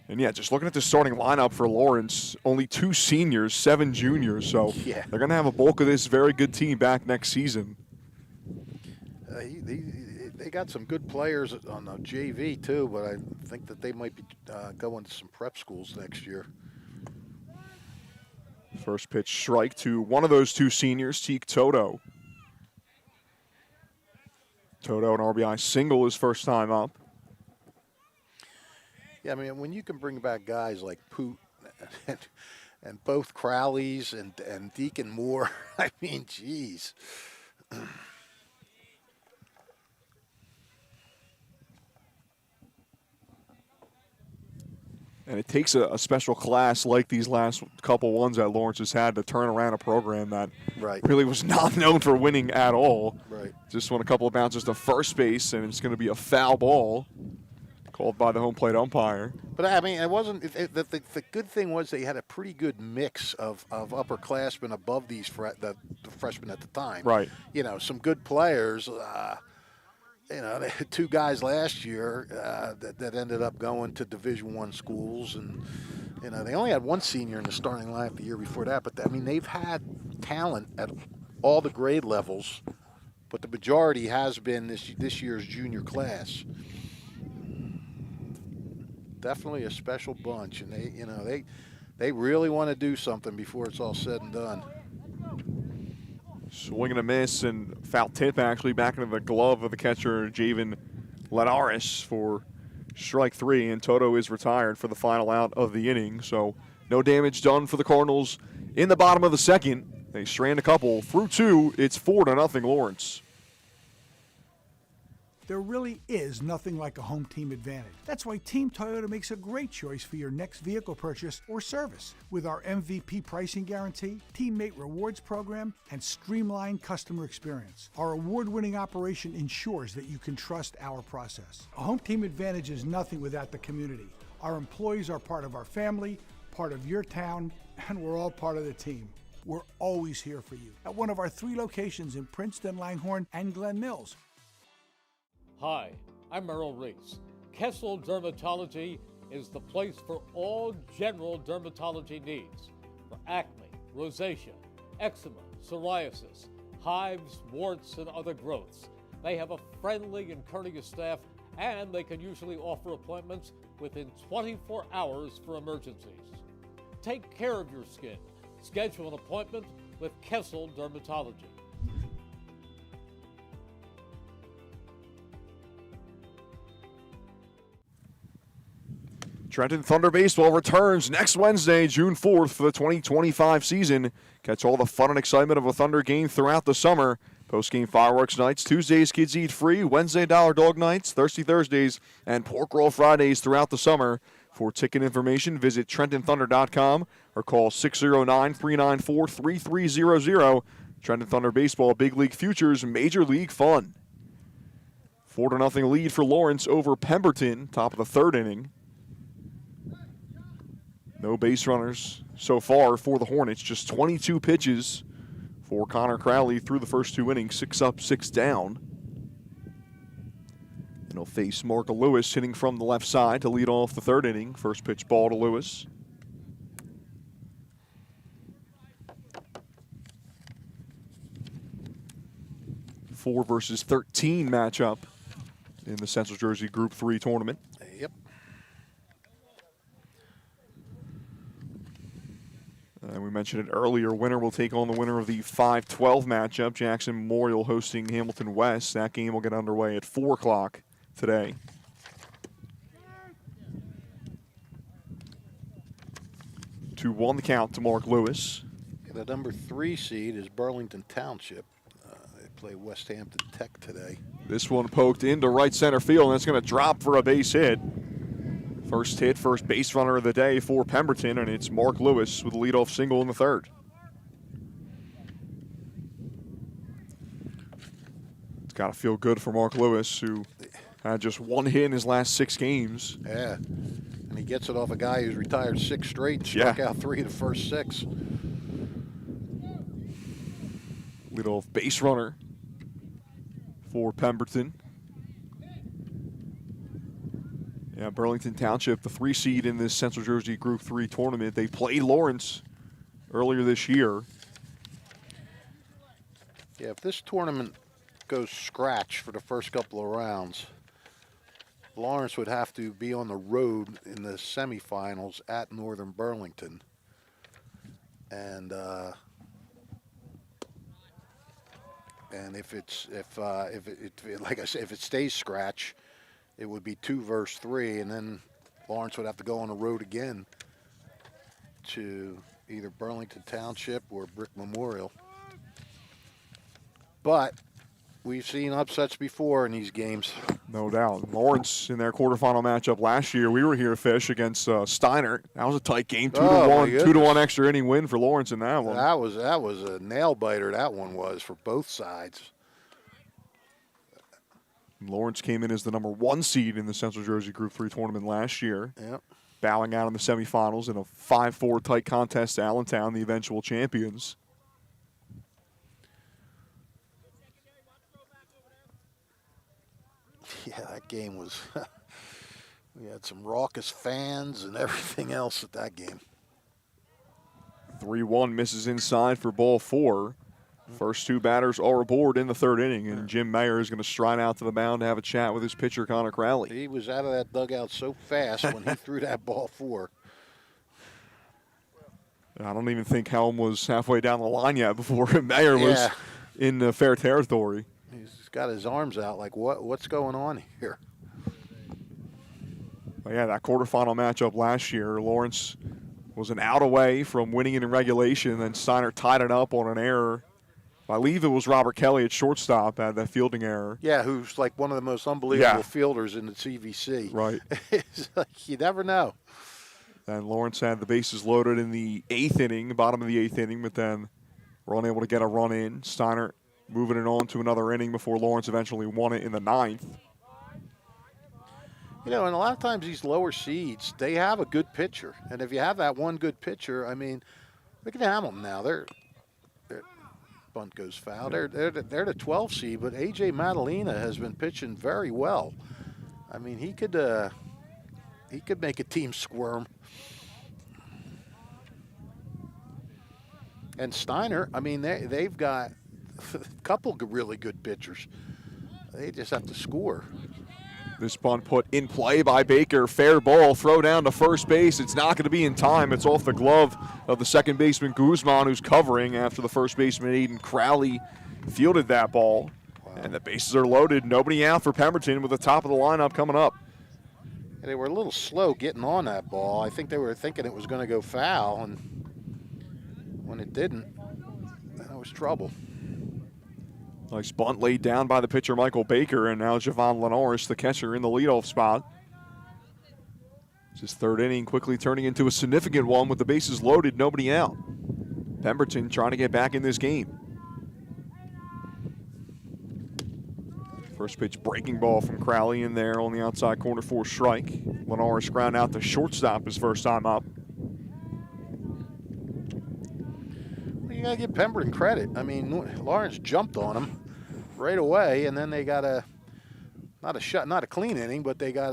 [SPEAKER 2] And yeah, just looking at the starting lineup for Lawrence, only 2 seniors, 7 juniors, so they're going to have a bulk of this very good team back next season.
[SPEAKER 3] They got some good players on the JV too, but I think that they might be going to some prep schools next year.
[SPEAKER 2] First pitch strike to one of those 2 seniors, Teak Toto. Toto, an RBI single his first time up.
[SPEAKER 3] Yeah, I mean, when you can bring back guys like Poot and both Crowleys and Deacon Moore, I mean, geez.
[SPEAKER 2] And it takes a special class like these last couple ones that Lawrence has had to turn around a program that really was not known for winning at all.
[SPEAKER 3] Right.
[SPEAKER 2] Just won a couple of bounces to first base, and it's going to be a foul ball called by the home plate umpire.
[SPEAKER 3] But, I mean, it wasn't the good thing was they had a pretty good mix of upperclassmen above these the freshmen at the time.
[SPEAKER 2] Right.
[SPEAKER 3] You know, some good players. You know, they had 2 guys last year that ended up going to Division I schools, and you know they only had 1 senior in the starting lineup the year before that. But I mean, they've had talent at all the grade levels, but the majority has been this year's junior class. Definitely a special bunch, and they really want to do something before it's all said and done.
[SPEAKER 2] Swing and a miss, and foul tip actually back into the glove of the catcher, Javen Lenaris, for strike 3, and Toto is retired for the final out of the inning. So no damage done for the Cardinals in the bottom of the second. They strand a couple through 2. It's 4-0 Lawrence.
[SPEAKER 5] There really is nothing like a home team advantage. That's why Team Toyota makes a great choice for your next vehicle purchase or service. With our MVP pricing guarantee, teammate rewards program, and streamlined customer experience, our award-winning operation ensures that you can trust our process. A home team advantage is nothing without the community. Our employees are part of our family, part of your town, and we're all part of the team. We're always here for you at one of our 3 locations in Princeton, Langhorne, and Glen Mills.
[SPEAKER 1] Hi, I'm Merrill Reese. Kessel Dermatology is the place for all general dermatology needs for acne, rosacea, eczema, psoriasis, hives, warts, and other growths. They have a friendly and courteous staff, and they can usually offer appointments within 24 hours for emergencies. Take care of your skin. Schedule an appointment with Kessel Dermatology.
[SPEAKER 2] Trenton Thunder Baseball returns next Wednesday, June 4th for the 2025 season. Catch all the fun and excitement of a Thunder game throughout the summer. Post-game fireworks nights, Tuesdays kids eat free, Wednesday dollar dog nights, Thirsty Thursdays, and pork roll Fridays throughout the summer. For ticket information, visit TrentonThunder.com or call 609-394-3300. Trenton Thunder Baseball, Big League Futures, Major League Fun. 4-0 lead for Lawrence over Pemberton, top of the 3rd inning. No base runners so far for the Hornets. Just 22 pitches for Connor Crowley through the first 2 innings. 6 up, 6 down. And he'll face Mark Lewis hitting from the left side to lead off the third inning. First pitch ball to Lewis. Four versus 13 matchup in the Central Jersey Group 3 tournament.
[SPEAKER 3] Yep.
[SPEAKER 2] We mentioned it earlier. Winner will take on the winner of the 5-12 matchup. Jackson Memorial hosting Hamilton West. That game will get underway at 4 o'clock today. To 1 the count to Mark Lewis.
[SPEAKER 3] The number 3 seed is Burlington Township. They play West Hampton Tech today.
[SPEAKER 2] This one poked into right center field, and it's going to drop for a base hit. First hit, first base runner of the day for Pemberton, and it's Mark Lewis with a leadoff single in the third. It's got to feel good for Mark Lewis, who had just 1 hit in his last 6 games.
[SPEAKER 3] Yeah, and he gets it off a guy who's retired 6 straight and struck out 3 of the first 6.
[SPEAKER 2] Leadoff base runner for Pemberton. Yeah, Burlington Township, the 3 seed in this Central Jersey Group 3 tournament. They played Lawrence earlier this year.
[SPEAKER 3] Yeah, if this tournament goes scratch for the first couple of rounds, Lawrence would have to be on the road in the semifinals at Northern Burlington. And if like I said, if it stays scratch, it would be 2 versus 3, and then Lawrence would have to go on the road again to either Burlington Township or Brick Memorial. But we've seen upsets before in these games.
[SPEAKER 2] No doubt. Lawrence in their quarterfinal matchup last year, we were here, Fish, against Steiner. That was a tight game, 2-1, 2-1 extra inning win for Lawrence in that one.
[SPEAKER 3] That was a nail biter. That one was for both sides.
[SPEAKER 2] Lawrence came in as the number 1 seed in the Central Jersey Group 3 tournament last year.
[SPEAKER 3] Yep.
[SPEAKER 2] Bowing out in the semifinals in a 5-4 tight contest to Allentown, the eventual champions.
[SPEAKER 3] Yeah, that game was, we had some raucous fans and everything else at that game.
[SPEAKER 2] 3-1 misses inside for ball 4. First 2 batters are aboard in the third inning, and Jim Mayer is going to stride out to the mound to have a chat with his pitcher, Connor Crowley.
[SPEAKER 3] He was out of that dugout so fast when he threw that ball 4.
[SPEAKER 2] I don't even think Helm was halfway down the line yet before Mayer was in fair territory.
[SPEAKER 3] He's got his arms out like, what's going on here?
[SPEAKER 2] But yeah, that quarterfinal matchup last year, Lawrence was an out away from winning it in regulation, and then Steiner tied it up on an error. I believe it was Robert Kelly at shortstop had that fielding error.
[SPEAKER 3] Yeah, who's like one of the most unbelievable fielders in the CVC.
[SPEAKER 2] Right.
[SPEAKER 3] It's like you never know.
[SPEAKER 2] And Lawrence had the bases loaded in the 8th inning, bottom of the 8th inning, but then were unable to get a run in. Steiner moving it on to another inning before Lawrence eventually won it in the 9th.
[SPEAKER 3] You know, and a lot of times these lower seeds, they have a good pitcher. And if you have that one good pitcher, I mean, look at Hamilton now. They're bunt goes foul. They're the 12 seed, but A.J. Madalena has been pitching very well. I mean, he could make a team squirm. And Steiner, I mean, they've got a couple really good pitchers. They just have to score.
[SPEAKER 2] This bunt put in play by Baker. Fair ball. Throw down to first base. It's not going to be in time. It's off the glove of the second baseman Guzman, who's covering after the first baseman Aiden Crowley fielded that ball. Wow. And the bases are loaded. Nobody out for Pemberton with the top of the lineup coming up.
[SPEAKER 3] They were a little slow getting on that ball. I think they were thinking it was going to go foul, and when it didn't, that was trouble.
[SPEAKER 2] Nice bunt laid down by the pitcher, Michael Baker, and now Javon Linares, the catcher, in the leadoff spot. It's his third inning, quickly turning into a significant one with the bases loaded, nobody out. Pemberton trying to get back in this game. First pitch breaking ball from Crowley in there on the outside corner for a strike. Linares ground out to shortstop his first time up.
[SPEAKER 3] You got to give Pemberton credit. I mean, Lawrence jumped on him right away, and then they got a not a clean inning, but they got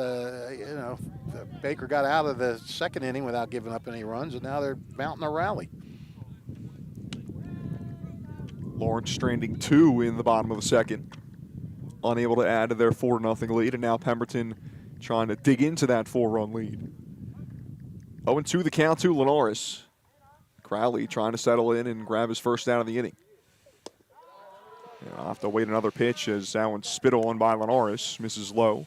[SPEAKER 3] Baker got out of the second inning without giving up any runs, and now they're mounting a rally.
[SPEAKER 2] Lawrence stranding 2 in the bottom of the second. Unable to add to their 4-0 lead, and now Pemberton trying to dig into that 4-run lead. 0-2 the count to Linares. Crowley trying to settle in and grab his first out of the inning. I'll have to wait another pitch as that one's spit on by Linares, misses low.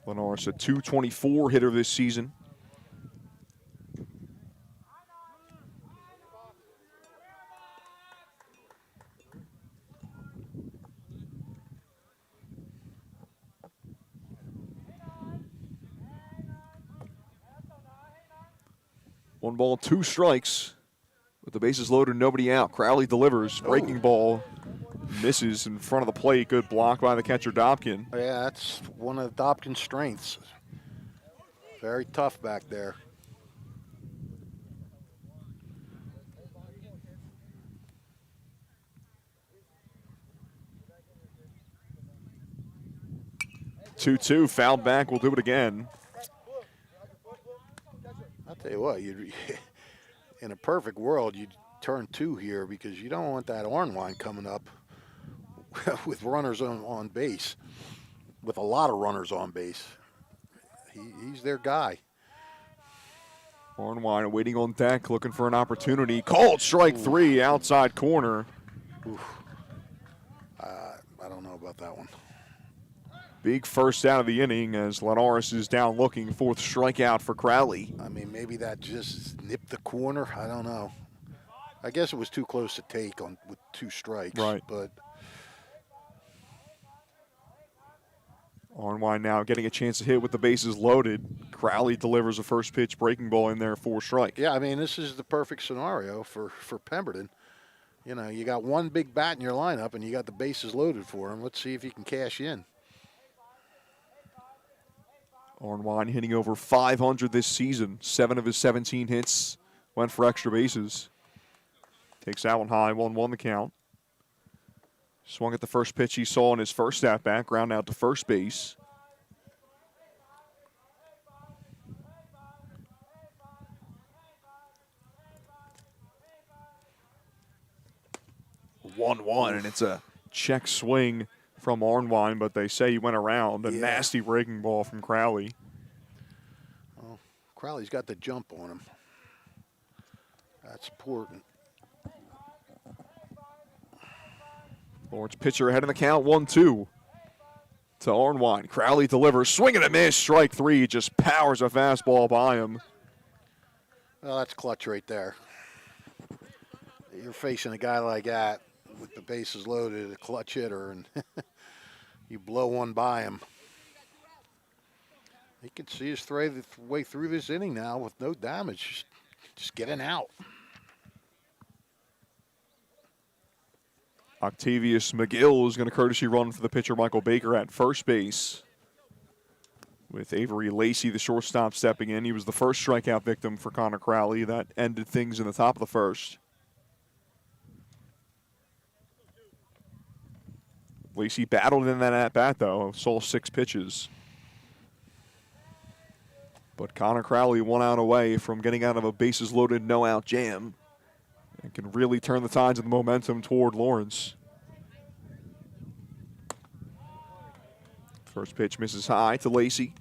[SPEAKER 2] Linares, a .224 hitter this season. One ball, 2 strikes. With the bases loaded, nobody out. Crowley delivers. Breaking ball misses in front of the plate. Good block by the catcher, Dobkin.
[SPEAKER 3] Yeah, that's one of Dobkin's strengths. Very tough back there.
[SPEAKER 2] Two, fouled back. We'll do it again.
[SPEAKER 3] I'll tell you what, in a perfect world, you'd turn 2 here because you don't want that Ornwine coming up with runners on base, with a lot of runners on base. He's their guy.
[SPEAKER 2] Ornwine waiting on deck, looking for an opportunity. Called strike 3, outside corner.
[SPEAKER 3] I don't know about that one.
[SPEAKER 2] Big first out of the inning as Linares is down looking. 4th strikeout for Crowley.
[SPEAKER 3] I mean, maybe that just nipped the corner. I don't know. I guess it was too close to take with 2 strikes.
[SPEAKER 2] Right.
[SPEAKER 3] But
[SPEAKER 2] Ornwine now getting a chance to hit with the bases loaded. Crowley delivers a first pitch breaking ball in there, 4 strike.
[SPEAKER 3] yeah, I mean, this is the perfect scenario for Pemberton. You got one big bat in your lineup, and you got the bases loaded for him. Let's see if he can cash in.
[SPEAKER 2] Ornwine hitting over 500 this season. 7 of his 17 hits went for extra bases. Takes that one high, 1-1 the count. Swung at the first pitch he saw in his first at-bat, ground out to first base. One, and it's a check swing from Ornwine, but they say he went around. A nasty breaking ball from Crowley.
[SPEAKER 3] Well, Crowley's got the jump on him. That's important.
[SPEAKER 2] Lawrence pitcher ahead in the count, 1-2 to Ornwine. Crowley delivers, swing and a miss, strike 3, just powers a fastball by him.
[SPEAKER 3] Well, that's clutch right there. You're facing a guy like that with the bases loaded, a clutch hitter, and you blow one by him. He can see his way through this inning now with no damage, just getting out.
[SPEAKER 2] Octavius McGill is going to courtesy run for the pitcher Michael Baker at first base. With Avery Lacey, the shortstop, stepping in. He was the first strikeout victim for Connor Crowley. That ended things in the top of the first. Lacey battled in that at-bat, though. Saw 6 pitches. But Connor Crowley 1 out away from getting out of a bases-loaded, no-out jam. And can really turn the tides of the momentum toward Lawrence. First pitch misses high to Lacey.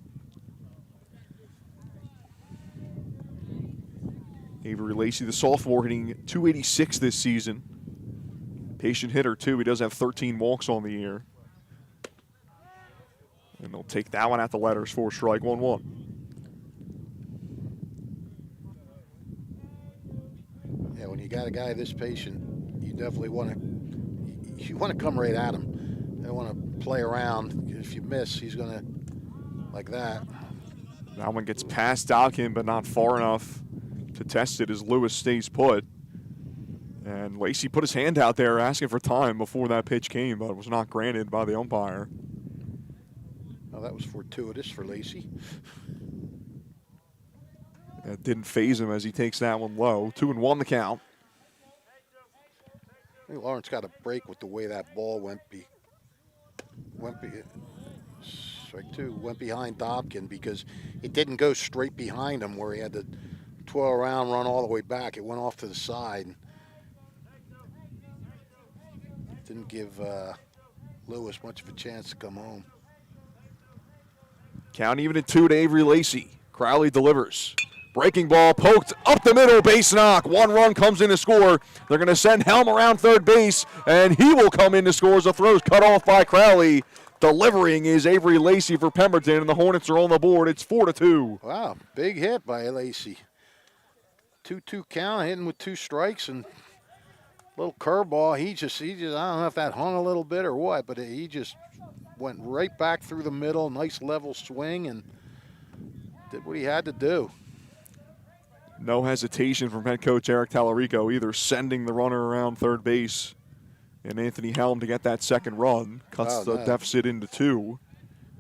[SPEAKER 2] Avery Lacey, the sophomore, hitting .286 this season. Patient hitter, too. He does have 13 walks on the year. And they'll take that one at the letters for strike 1-1.
[SPEAKER 3] Yeah, when you got a guy this patient, you definitely want to come right at him. You don't want to play around. If you miss, he's going to, like that.
[SPEAKER 2] That one gets past Dobkin, but not far enough to test it as Lewis stays put. And Lacey put his hand out there asking for time before that pitch came, but it was not granted by the umpire.
[SPEAKER 3] Oh, that was fortuitous for Lacey.
[SPEAKER 2] It didn't phase him as he takes that one low. 2-1 the count.
[SPEAKER 3] I think Lawrence got a break with the way that ball went strike two, went behind Dobkin because it didn't go straight behind him where he had to twirl around, run all the way back. It went off to the side. Didn't give Lewis much of a chance to come home.
[SPEAKER 2] Count even at 2 to Avery Lacey. Crowley delivers. Breaking ball poked up the middle, base knock. 1 run comes in to score. They're going to send Helm around third base, and he will come in to score as the throw's cut off by Crowley. Delivering is Avery Lacey for Pemberton, and the Hornets are on the board. It's 4-2.
[SPEAKER 3] Wow, big hit by Lacey. 2-2 count, hitting with 2 strikes and little curveball. He just, I don't know if that hung a little bit or what, but he just went right back through the middle. Nice level swing and did what he had to do.
[SPEAKER 2] No hesitation from head coach Eric Tallarico, either sending the runner around third base and Anthony Helm to get that second run. Cuts the deficit into 2.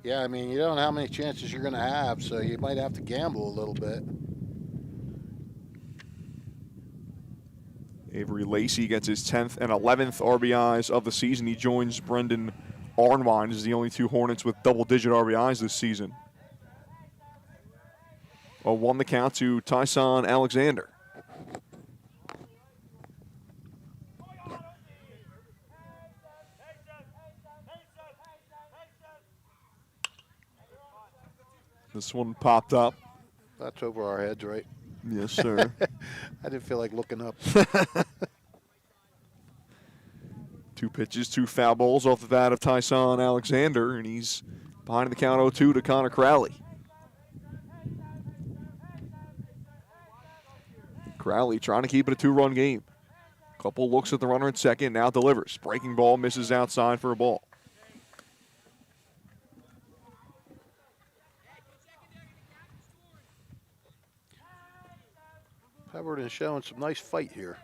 [SPEAKER 3] Yeah, I mean, you don't know how many chances you're going to have, so you might have to gamble a little bit.
[SPEAKER 2] Avery Lacey gets his 10th and 11th RBIs of the season. He joins Brendan Arnwine as the only 2 Hornets with double-digit RBIs this season. 0-1 the count to Tyson Alexander. This one popped up.
[SPEAKER 3] That's over our heads, right?
[SPEAKER 2] Yes, sir.
[SPEAKER 3] I didn't feel like looking up.
[SPEAKER 2] 2 pitches, 2 foul balls off the bat of Tyson Alexander, and he's behind the count 0-2 to Connor Crowley. Crowley trying to keep it a 2-run game. Couple looks at the runner at second, now delivers. Breaking ball, misses outside for a ball.
[SPEAKER 3] Pemberton is showing some nice fight here.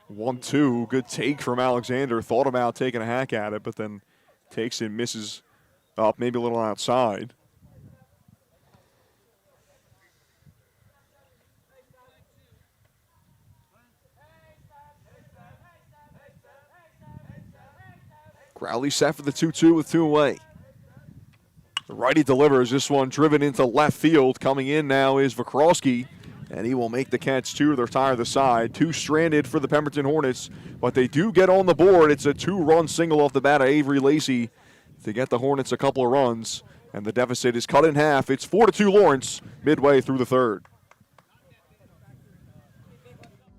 [SPEAKER 2] One-two, good take from Alexander. Thought about taking a hack at it, but then takes it, misses up, maybe a little outside. Crowley set for the 2-2 with 2 away. The righty delivers. This one driven into left field. Coming in now is Vikrowski, and he will make the catch to retire the side. 2 stranded for the Pemberton Hornets, but they do get on the board. It's a 2-run single off the bat of Avery Lacey to get the Hornets a couple of runs, and the deficit is cut in half. It's 4-2 Lawrence midway through the 3rd.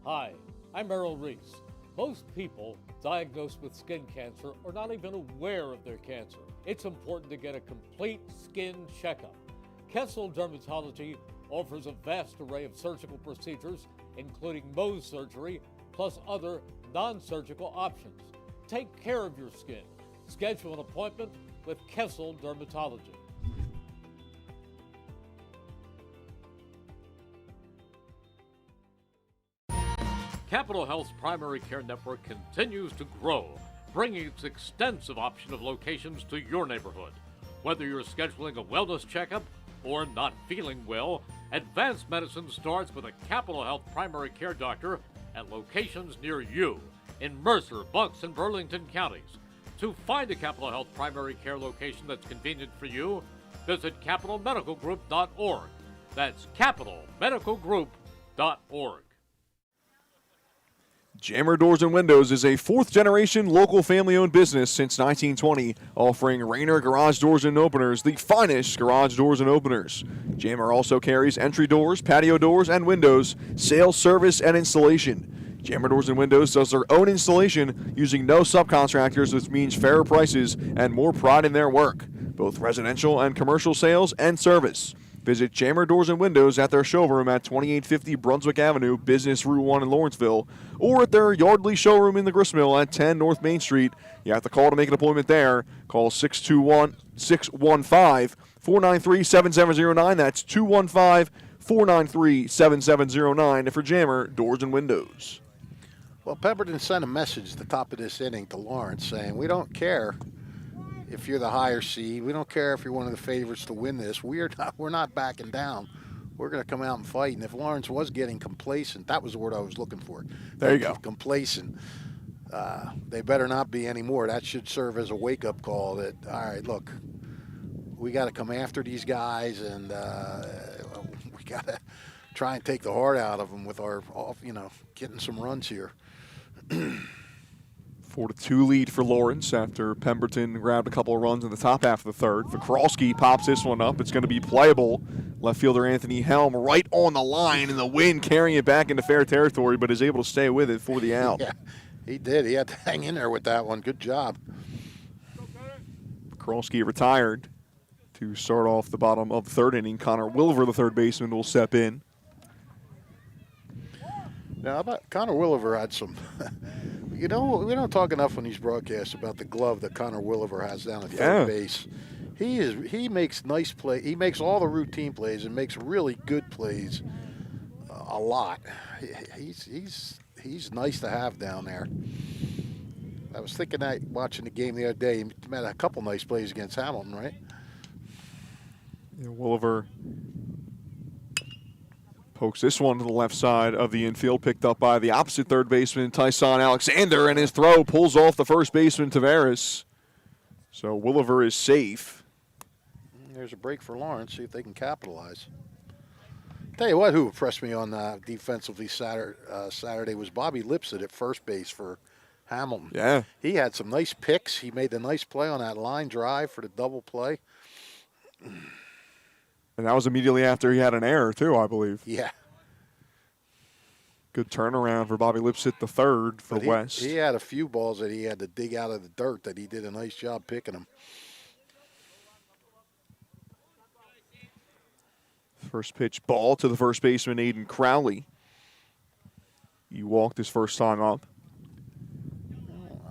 [SPEAKER 1] Hi, I'm Errol Reese. Most people diagnosed with skin cancer are not even aware of their cancer. It's important to get a complete skin checkup. Kessel Dermatology offers a vast array of surgical procedures, including Mohs surgery, plus other non-surgical options. Take care of your skin. Schedule an appointment with Kessel Dermatology. Capital Health's primary care network continues to grow, bringing its extensive option of locations to your neighborhood. Whether you're scheduling a wellness checkup or not feeling well, advanced medicine starts with a Capital Health primary care doctor at locations near you in Mercer, Bucks, and Burlington counties. To find a Capital Health primary care location that's convenient for you, visit capitalmedicalgroup.org. That's capitalmedicalgroup.org.
[SPEAKER 2] Jammer Doors and Windows is a 4th-generation local family-owned business since 1920, offering Rainer Garage Doors and Openers, the finest garage doors and openers. Jammer also carries entry doors, patio doors, and windows, sales, service, and installation. Jammer Doors and Windows does their own installation using no subcontractors, which means fairer prices and more pride in their work, both residential and commercial sales and service. Visit Jammer Doors and Windows at their showroom at 2850 Brunswick Avenue, Business Route 1 in Lawrenceville, or at their Yardley showroom in the Gristmill at 10 North Main Street. You have to call to make an appointment there. Call 615-493-7709. That's 215-493-7709 for Jammer Doors and Windows.
[SPEAKER 3] Well, Pemberton sent a message at the top of this inning to Lawrence saying, we don't care if you're the higher seed. We don't care if you're one of the favorites to win this. We're not backing down. we're going to come out and fight. And if Lawrence was getting complacent, that was the word I was looking for.
[SPEAKER 2] There you go.
[SPEAKER 3] Complacent. They better not be anymore. That should serve as a wake-up call that, all right, look, we got to come after these guys, and we got to try and take the heart out of them with our, getting some runs here.
[SPEAKER 2] 4-2 lead for Lawrence after Pemberton grabbed a couple of runs in the top half of the third. Vikralski pops this one up. It's going to be playable. Left fielder Anthony Helm right on the line in the wind, carrying it back into fair territory, but is able to stay with it for the out.
[SPEAKER 3] Yeah, he did. He had to hang in there with that one. Good job.
[SPEAKER 2] Vikralski retired to start off the bottom of the third inning. Connor Wilver, the third baseman, will step in.
[SPEAKER 3] Now, about Connor Williver had some, we don't talk enough on these broadcasts about the glove that Connor Williver has down at third base. He makes nice play. He makes all the routine plays and makes really good plays a lot. He's nice to have down there. I was thinking that watching the game the other day, he made a couple nice plays against Hamilton, right?
[SPEAKER 2] Yeah, Williver pokes this one to the left side of the infield, picked up by the opposite third baseman, Tyson Alexander, and his throw pulls off the first baseman, Tavares. So Williver is safe.
[SPEAKER 3] There's a break for Lawrence, see if they can capitalize. Tell you what, who impressed me on defensively Saturday was Bobby Lipset at first base for Hamilton.
[SPEAKER 2] Yeah.
[SPEAKER 3] He had some nice picks. He made a nice play on that line drive for the double play.
[SPEAKER 2] And that was immediately after he had an error, too, I believe.
[SPEAKER 3] Yeah.
[SPEAKER 2] Good turnaround for Bobby Lipset, the third for West.
[SPEAKER 3] He had a few balls that he had to dig out of the dirt that he did a nice job picking them.
[SPEAKER 2] First pitch ball to the first baseman, Aiden Crowley. He walked his first time up.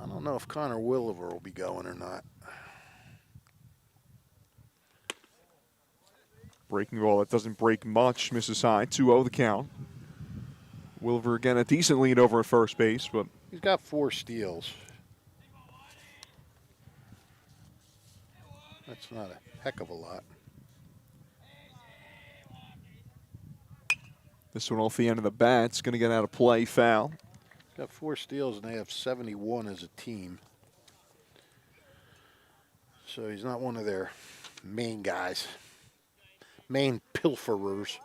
[SPEAKER 3] I don't know if Connor Williver will be going or not.
[SPEAKER 2] Breaking ball that doesn't break much, misses high, 2-0 the count. Williver again a decent lead over at first base, but
[SPEAKER 3] he's got 4 steals. That's not a heck of a lot.
[SPEAKER 2] this one off the end of the bat. It's going to get out of play, foul.
[SPEAKER 3] Got 4 steals, and they have 71 as a team. So he's not one of their main guys, main pilferers.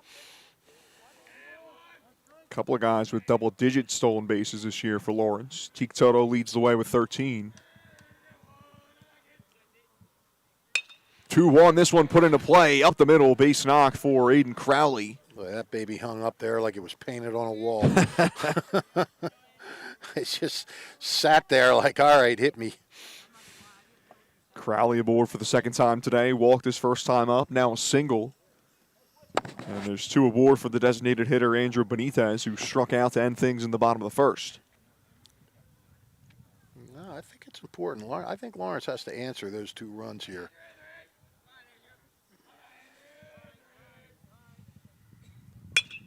[SPEAKER 2] Couple of guys with double-digit stolen bases this year for Lawrence. Teak Toto leads the way with 13. 2-1, this one put into play. Up the middle, base knock for Aiden Crowley.
[SPEAKER 3] Boy, that baby hung up there like it was painted on a wall. It just sat there like, all right, hit me.
[SPEAKER 2] Crowley aboard for the second time today. Walked his first time up, now a single. And there's 2 aboard for the designated hitter, Andrew Benitez, who struck out to end things in the bottom of the first.
[SPEAKER 3] No, I think it's important. I think Lawrence has to answer those 2 runs here.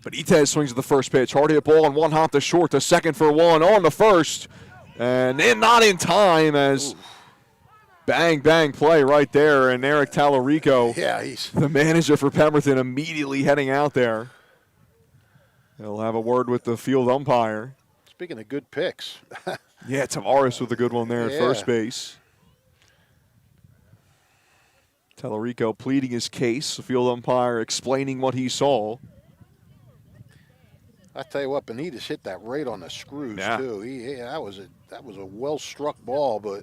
[SPEAKER 2] Benitez swings at the first pitch. Hard hit ball and one hop to short to second for 1 on the first. And then not in time as bang, bang play right there. And Eric Tallarico,
[SPEAKER 3] he's
[SPEAKER 2] the manager for Pemberton, immediately heading out there. He'll have a word with the field umpire.
[SPEAKER 3] Speaking of good picks.
[SPEAKER 2] Yeah, Tavares with a good one there at first base. Tallarico pleading his case. The field umpire explaining what he saw.
[SPEAKER 3] I tell you what, Benitez hit that right on the screws too. That was a well struck ball, but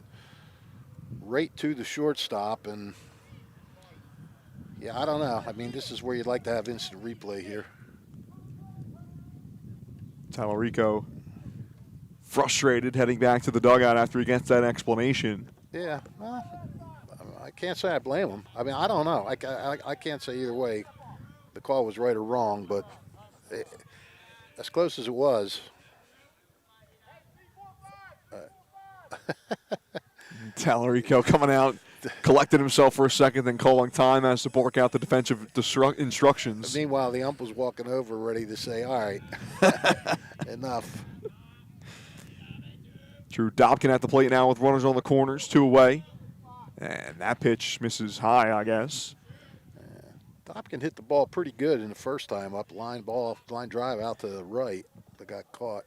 [SPEAKER 3] right to the shortstop. And yeah, I don't know. I mean, this is where you'd like to have instant replay here.
[SPEAKER 2] Tallarico frustrated, heading back to the dugout after he gets that explanation.
[SPEAKER 3] Yeah, well, I can't say I blame him. I mean, I don't know. I can't say either way the call was right or wrong, but as close as it was.
[SPEAKER 2] Tallarico coming out, collected himself for a second, then calling time as to bark out the defensive instructions.
[SPEAKER 3] Meanwhile, the ump was walking over ready to say, all right, enough.
[SPEAKER 2] Drew Dobkin at the plate now with runners on the corners, 2 away. And that pitch misses high, I guess.
[SPEAKER 3] Dobkin hit the ball pretty good in the first time up. Line drive out to the right, but got caught.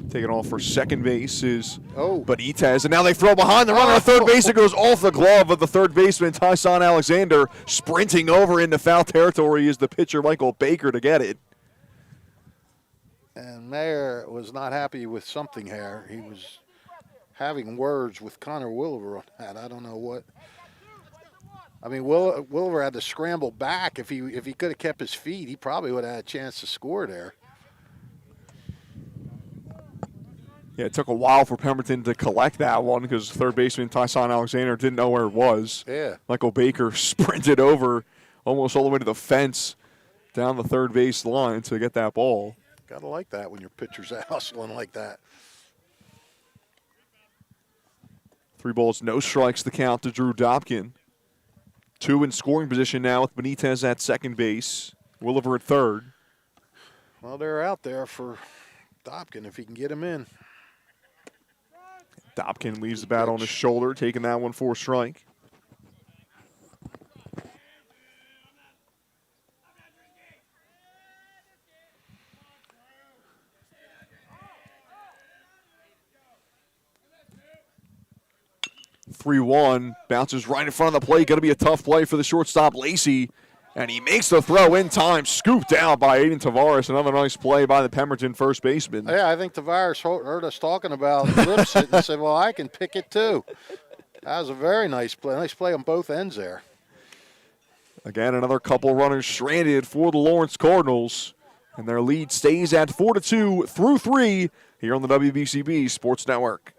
[SPEAKER 2] Taking off for second base is
[SPEAKER 3] Oh.
[SPEAKER 2] Benitez, and now they throw behind the runner at third base. It goes off the glove of the third baseman, Tyson Alexander. Sprinting over into foul territory is the pitcher, Michael Baker, to get it.
[SPEAKER 3] And Mayer was not happy with something here. He was having words with Connor Williver on that. I don't know what. I mean, Williver had to scramble back. If he could have kept his feet, he probably would have had a chance to score there.
[SPEAKER 2] Yeah, it took a while for Pemberton to collect that one because third baseman Tyson Alexander didn't know where it was.
[SPEAKER 3] Yeah.
[SPEAKER 2] Michael Baker sprinted over almost all the way to the fence down the third base line to get that ball.
[SPEAKER 3] Gotta like that when your pitcher's hustling like that.
[SPEAKER 2] 3 balls, no strikes, the count to Drew Dobkin. 2 in scoring position now with Benitez at second base, Williver at third.
[SPEAKER 3] Well, they're out there for Dobkin if he can get him in.
[SPEAKER 2] Dobkin leaves the bat on his shoulder, taking that one for a strike. (3-1) bounces right in front of the plate. Going to be a tough play for the shortstop Lacey, and he makes the throw in time. Scooped down by Aiden Tavares. Another nice play by the Pemberton first baseman.
[SPEAKER 3] Yeah, I think Tavares heard us talking about flips it and said, "Well, I can pick it too." That was a very nice play. Nice play on both ends there.
[SPEAKER 2] Again, another couple runners stranded for the Lawrence Cardinals, and their lead stays at 4-2 through 3 here on the WBCB Sports Network.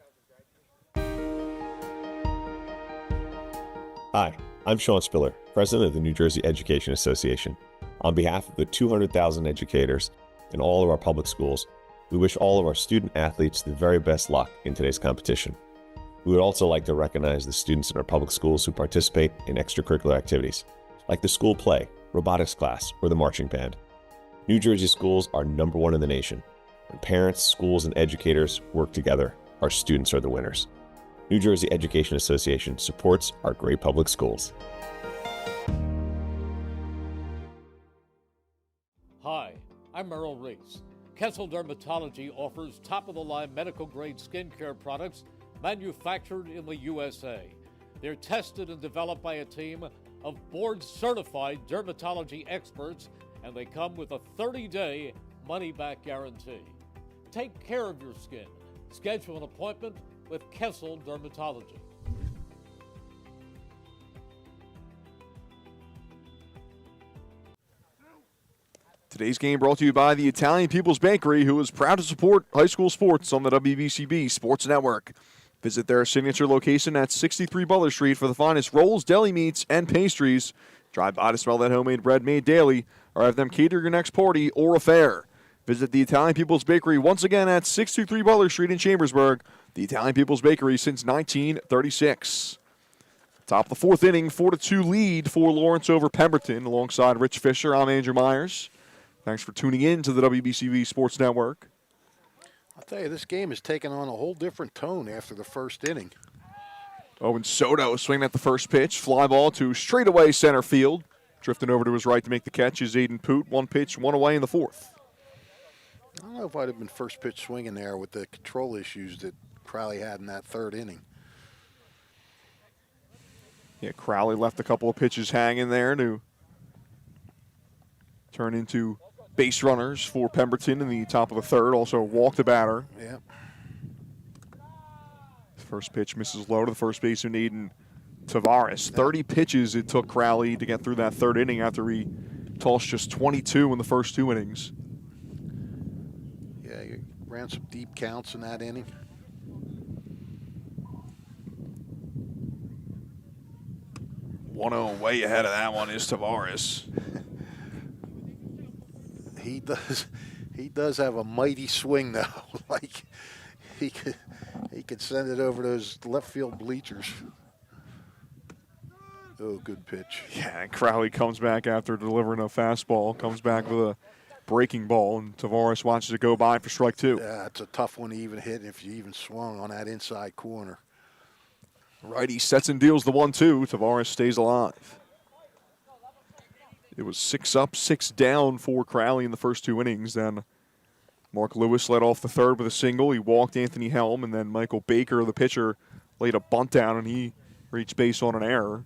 [SPEAKER 4] Hi, I'm Sean Spiller, President of the New Jersey Education Association. On behalf of the 200,000 educators in all of our public schools, we wish all of our student athletes the very best luck in today's competition. We would also like to recognize the students in our public schools who participate in extracurricular activities, like the school play, robotics class, or the marching band. New Jersey schools are #1 in the nation. When parents, schools, and educators work together, our students are the winners. New Jersey Education Association supports our great public schools.
[SPEAKER 1] Hi, I'm Merrill Reese. Kessel Dermatology offers top-of-the-line medical-grade skincare products manufactured in the USA. They're tested and developed by a team of board-certified dermatology experts, and they come with a 30-day money-back guarantee. Take care of your skin. Schedule an appointment with Kessel Dermatology.
[SPEAKER 2] Today's game brought to you by the Italian People's Bakery, who is proud to support high school sports on the WBCB Sports Network. Visit their signature location at 63 Butler Street for the finest rolls, deli meats, and pastries. Drive by to smell that homemade bread made daily, or have them cater your next party or affair. Visit the Italian People's Bakery once again at 63 Butler Street in Chambersburg. The Italian People's Bakery since 1936. Top of the fourth inning, 4-2 lead for Lawrence over Pemberton. Alongside Rich Fisher, I'm Andrew Myers. Thanks for tuning in to the WBCB Sports Network.
[SPEAKER 3] I'll tell you, this game has taken on a whole different tone after the first inning.
[SPEAKER 2] Owen Soto swinging at the first pitch. Fly ball to straightaway center field. Drifting over to his right to make the catch is Aiden Poot. 1 pitch, 1 away in the fourth.
[SPEAKER 3] I don't know if I'd have been first pitch swinging there with the control issues that Crowley had in that third inning.
[SPEAKER 2] Yeah, Crowley left a couple of pitches hanging there to turn into base runners for Pemberton in the top of the third. Also walked the batter.
[SPEAKER 3] Yeah.
[SPEAKER 2] First pitch misses low to the first baseman, Aiden Tavares. 30 pitches it took Crowley to get through that third inning after he tossed just 22 in the first 2 innings.
[SPEAKER 3] Yeah, you ran some deep counts in that inning.
[SPEAKER 2] Way ahead of that one is Tavares.
[SPEAKER 3] He does have a mighty swing though. Like he could send it over those left field bleachers. Oh, good pitch.
[SPEAKER 2] Yeah, and Crowley comes back after delivering a fastball. Comes back with a breaking ball, and Tavares watches it go by for strike 2.
[SPEAKER 3] Yeah, it's a tough one to even hit if you even swung on that inside corner.
[SPEAKER 2] Righty sets and deals the 1-2. Tavares stays alive. It was 6 up, 6 down for Crowley in the first 2 innings. Then Mark Lewis led off the third with a single. He walked Anthony Helm, and then Michael Baker, the pitcher, laid a bunt down, and he reached base on an error.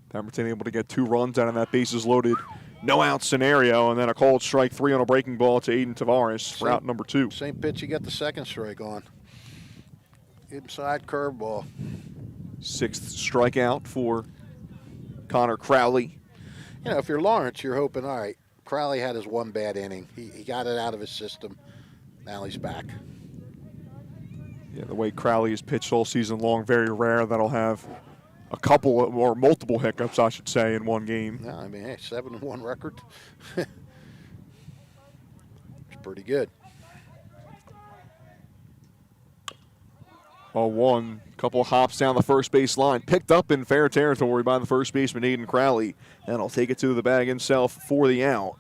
[SPEAKER 2] Pemberton able to get 2 runs out of that bases loaded, no out scenario, and then a called strike 3 on a breaking ball to Aiden Tavares for out number 2.
[SPEAKER 3] Same pitch he got the second strike on. Inside curveball.
[SPEAKER 2] 6th strikeout for Connor Crowley.
[SPEAKER 3] You know, if you're Lawrence, you're hoping, all right, Crowley had his one bad inning. He got it out of his system. Now he's back.
[SPEAKER 2] Yeah, the way Crowley has pitched all season long, very rare that'll have a couple or multiple hiccups, I should say, in one game.
[SPEAKER 3] Yeah, I mean, hey, 7-1 record. It's pretty good.
[SPEAKER 2] 0-1, couple of hops down the first base line, picked up in fair territory by the first baseman Aiden Crowley, and he'll take it to the bag himself for the out.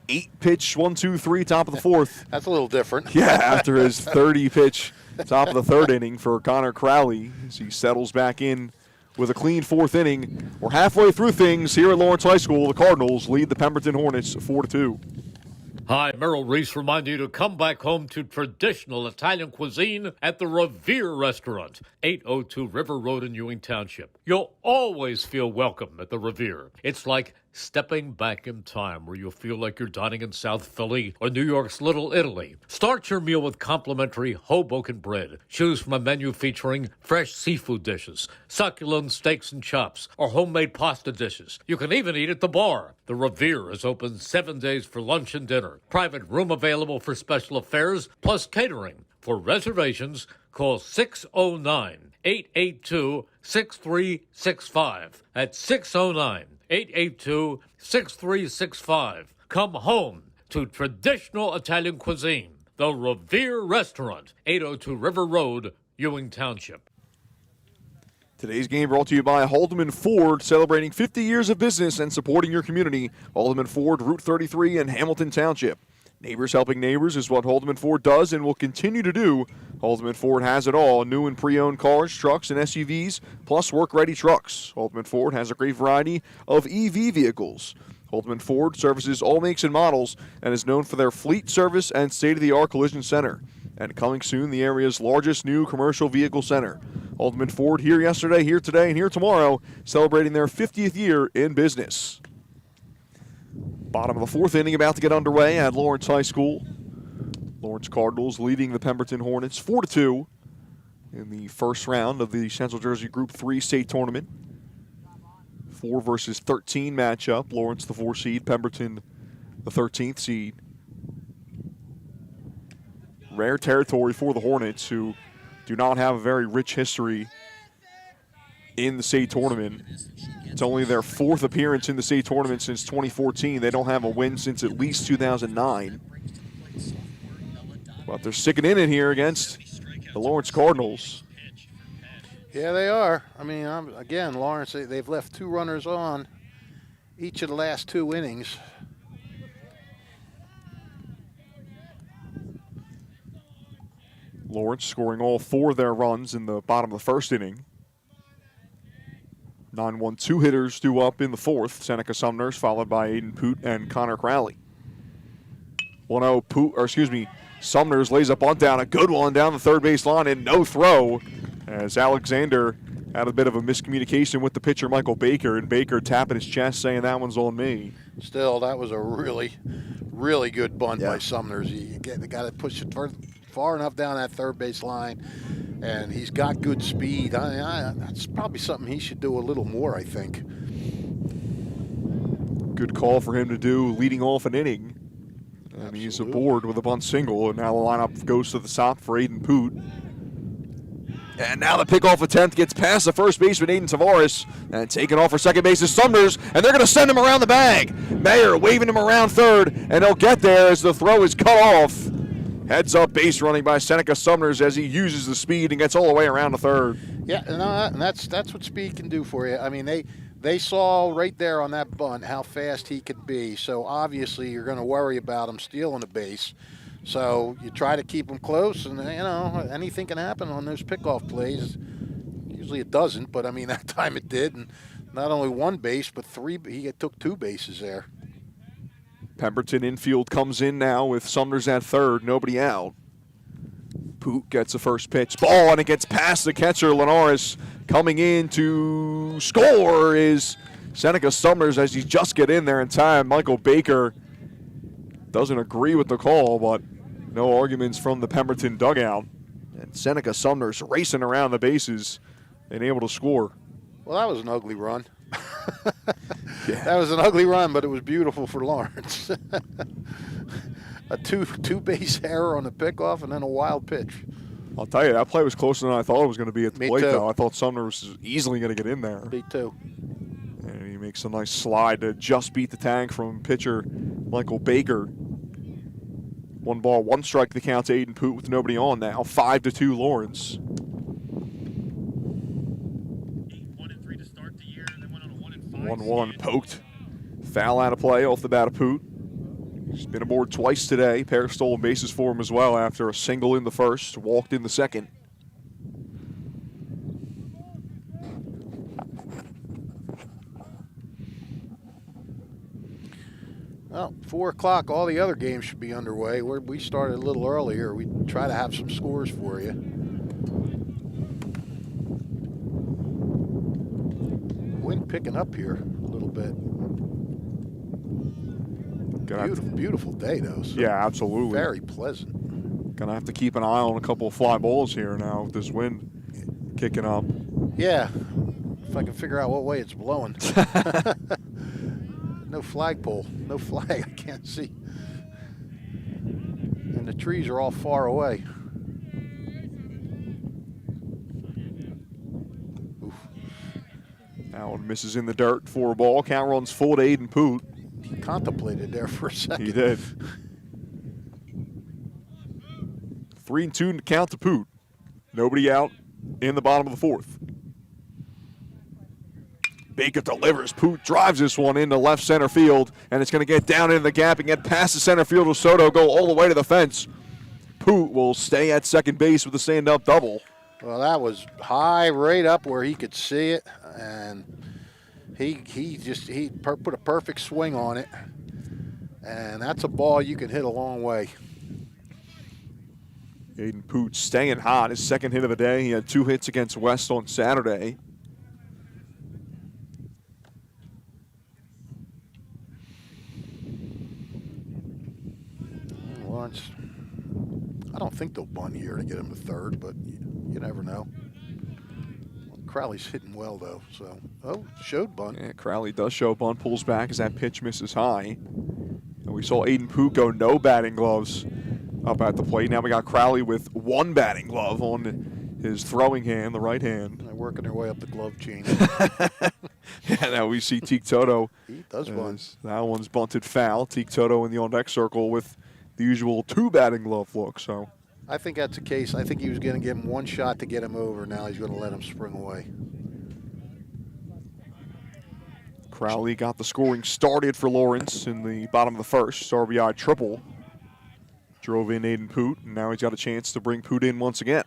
[SPEAKER 2] 8-pitch, 1-2-3, top of the 4th.
[SPEAKER 3] That's a little different.
[SPEAKER 2] Yeah, after his 30-pitch top of the 3rd inning for Connor Crowley, as he settles back in with a clean 4th inning. We're halfway through things here at Lawrence High School. The Cardinals lead the Pemberton Hornets 4-2.
[SPEAKER 1] Hi, Merrill Reese reminding you to come back home to traditional Italian cuisine at the Revere Restaurant, 802 River Road in Ewing Township. You'll always feel welcome at the Revere. It's like stepping back in time where you'll feel like you're dining in South Philly or New York's Little Italy. Start your meal with complimentary Hoboken bread. Choose from a menu featuring fresh seafood dishes, succulent steaks and chops, or homemade pasta dishes. You can even eat at the bar. The Revere is open 7 days for lunch and dinner. Private room available for special affairs, plus catering. For reservations, call 609-882-6365. That's 609-882-6365. Come home to traditional Italian cuisine. The Revere Restaurant, 802 River Road, Ewing Township.
[SPEAKER 2] Today's game brought to you by Haldeman Ford, celebrating 50 years of business and supporting your community. Haldeman Ford, Route 33 in Hamilton Township. Neighbors helping neighbors is what Haldeman Ford does and will continue to do. Haldeman Ford has it all: new and pre-owned cars, trucks, and SUVs, plus work-ready trucks. Haldeman Ford has a great variety of EV vehicles. Haldeman Ford services all makes and models and is known for their fleet service and state-of-the-art collision center. And coming soon, the area's largest new commercial vehicle center. Haldeman Ford, here yesterday, here today, and here tomorrow, celebrating their 50th year in business. Bottom of the 4th inning about to get underway at Lawrence High School. Lawrence Cardinals leading the Pemberton Hornets 4-2 in the first round of the Central Jersey Group 3 state tournament. 4 versus 13 matchup. Lawrence the 4 seed, Pemberton the 13th seed. Rare territory for the Hornets, who do not have a very rich history in the state tournament. It's only their 4th appearance in the state tournament since 2014. They don't have a win since at least 2009. But they're sticking in it here against the Lawrence Cardinals.
[SPEAKER 3] Yeah, they are. I mean, again, Lawrence, they've left 2 runners on each of the last 2 innings.
[SPEAKER 2] Lawrence scoring all 4 of their runs in the bottom of the 1st inning. 9-1-2 hitters due up in the 4th. Seneca Sumners followed by Aiden Poot and Connor Crowley. 1-0 Sumners lays a bunt down, a good one down the third base line, and no throw as Alexander had a bit of a miscommunication with the pitcher Michael Baker, and Baker tapping his chest saying that one's on me.
[SPEAKER 3] Still, that was a really, really good bunt by Sumners. He got to push it far enough down that third base line, and he's got good speed. That's probably something he should do a little more, I think.
[SPEAKER 2] Good call for him to do leading off an inning. And he's aboard with a bunt single, and now the lineup goes to the top for Aiden Poot. And now the pickoff attempt gets past the first baseman, Aiden Tavares, and taken off for second base is Sumners, and they're going to send him around the bag. Mayer waving him around third, and he'll get there as the throw is cut off. Heads up base running by Seneca Sumners as he uses the speed and gets all the way around the third.
[SPEAKER 3] Yeah, and that's what speed can do for you. I mean, They saw right there on that bunt how fast he could be. So obviously you're going to worry about him stealing a base. So you try to keep him close, and anything can happen on those pickoff plays. Usually it doesn't, but I mean that time it did, and not only one base but three. He took 2 bases there.
[SPEAKER 2] Pemberton infield comes in now with Sumners at third, nobody out. Poot gets the first pitch, ball, and it gets past the catcher. Linares coming in to score is Seneca Sumners as he just get in there in time. Michael Baker doesn't agree with the call, but no arguments from the Pemberton dugout. And Seneca Sumners racing around the bases and able to score.
[SPEAKER 3] Well, that was an ugly run. Yeah. That was an ugly run, but it was beautiful for Lawrence. A two base error on the pickoff and then a wild pitch.
[SPEAKER 2] I'll tell you, that play was closer than I thought it was going to be at the plate,
[SPEAKER 3] too.
[SPEAKER 2] though. I thought Sumner was easily going to get in there.
[SPEAKER 3] Me too.
[SPEAKER 2] And he makes a nice slide to just beat the tag from pitcher Michael Baker. 1 ball, 1 strike, the count to Aiden Poot with nobody on now. 5-2 Lawrence.
[SPEAKER 6] 1-3 to start the year, and then went on a 1-5.
[SPEAKER 2] 1-1 poked. Foul out of play off the bat of Poot. He's been aboard twice today. Pair of stolen bases for him as well after a single in the first, walked in the second.
[SPEAKER 3] Well, 4 o'clock, all the other games should be underway. We started a little earlier. We try to have some scores for you. Wind picking up here a little bit. Beautiful day, though. So
[SPEAKER 2] yeah, absolutely.
[SPEAKER 3] Very pleasant.
[SPEAKER 2] Gonna have to keep an eye on a couple of fly balls here now with this wind kicking up.
[SPEAKER 3] Yeah, if I can figure out what way it's blowing. No flagpole, no flag, I can't see. And the trees are all far away. Oof.
[SPEAKER 2] That one misses in the dirt for a ball. Count runs full to Aiden Poot.
[SPEAKER 3] He contemplated there for a second.
[SPEAKER 2] He did. 3-2 to count to Poot. Nobody out in the bottom of the 4th. Baker delivers. Poot drives this one into left center field, and it's going to get down into the gap and get past the center fielder Soto, go all the way to the fence. Poot will stay at second base with a stand-up double.
[SPEAKER 3] Well, that was high, right up where he could see it, and he put a perfect swing on it, and that's a ball you can hit a long way.
[SPEAKER 2] Aiden Poot staying hot. His second hit of the day. He had 2 hits against West on Saturday.
[SPEAKER 3] Lawrence, I don't think they'll bunt here to get him to third, but you never know. Crowley's hitting well, though, so. Oh, showed bunt.
[SPEAKER 2] Yeah, Crowley does show bunt, pulls back as that pitch misses high. And we saw Aiden Poot go no batting gloves up at the plate. Now we got Crowley with 1 batting glove on his throwing hand, the right hand.
[SPEAKER 3] They're working their way up the glove chain.
[SPEAKER 2] Yeah, now we see Teak Toto.
[SPEAKER 3] He does bunt.
[SPEAKER 2] That one's bunted foul. Teak Toto in the on-deck circle with the usual 2 batting glove look, so.
[SPEAKER 3] I think that's the case. I think he was going to give him 1 shot to get him over. Now he's going to let him spring away.
[SPEAKER 2] Crowley got the scoring started for Lawrence in the bottom of the 1st. RBI triple. Drove in Aiden Poot, and now he's got a chance to bring Poot in once again.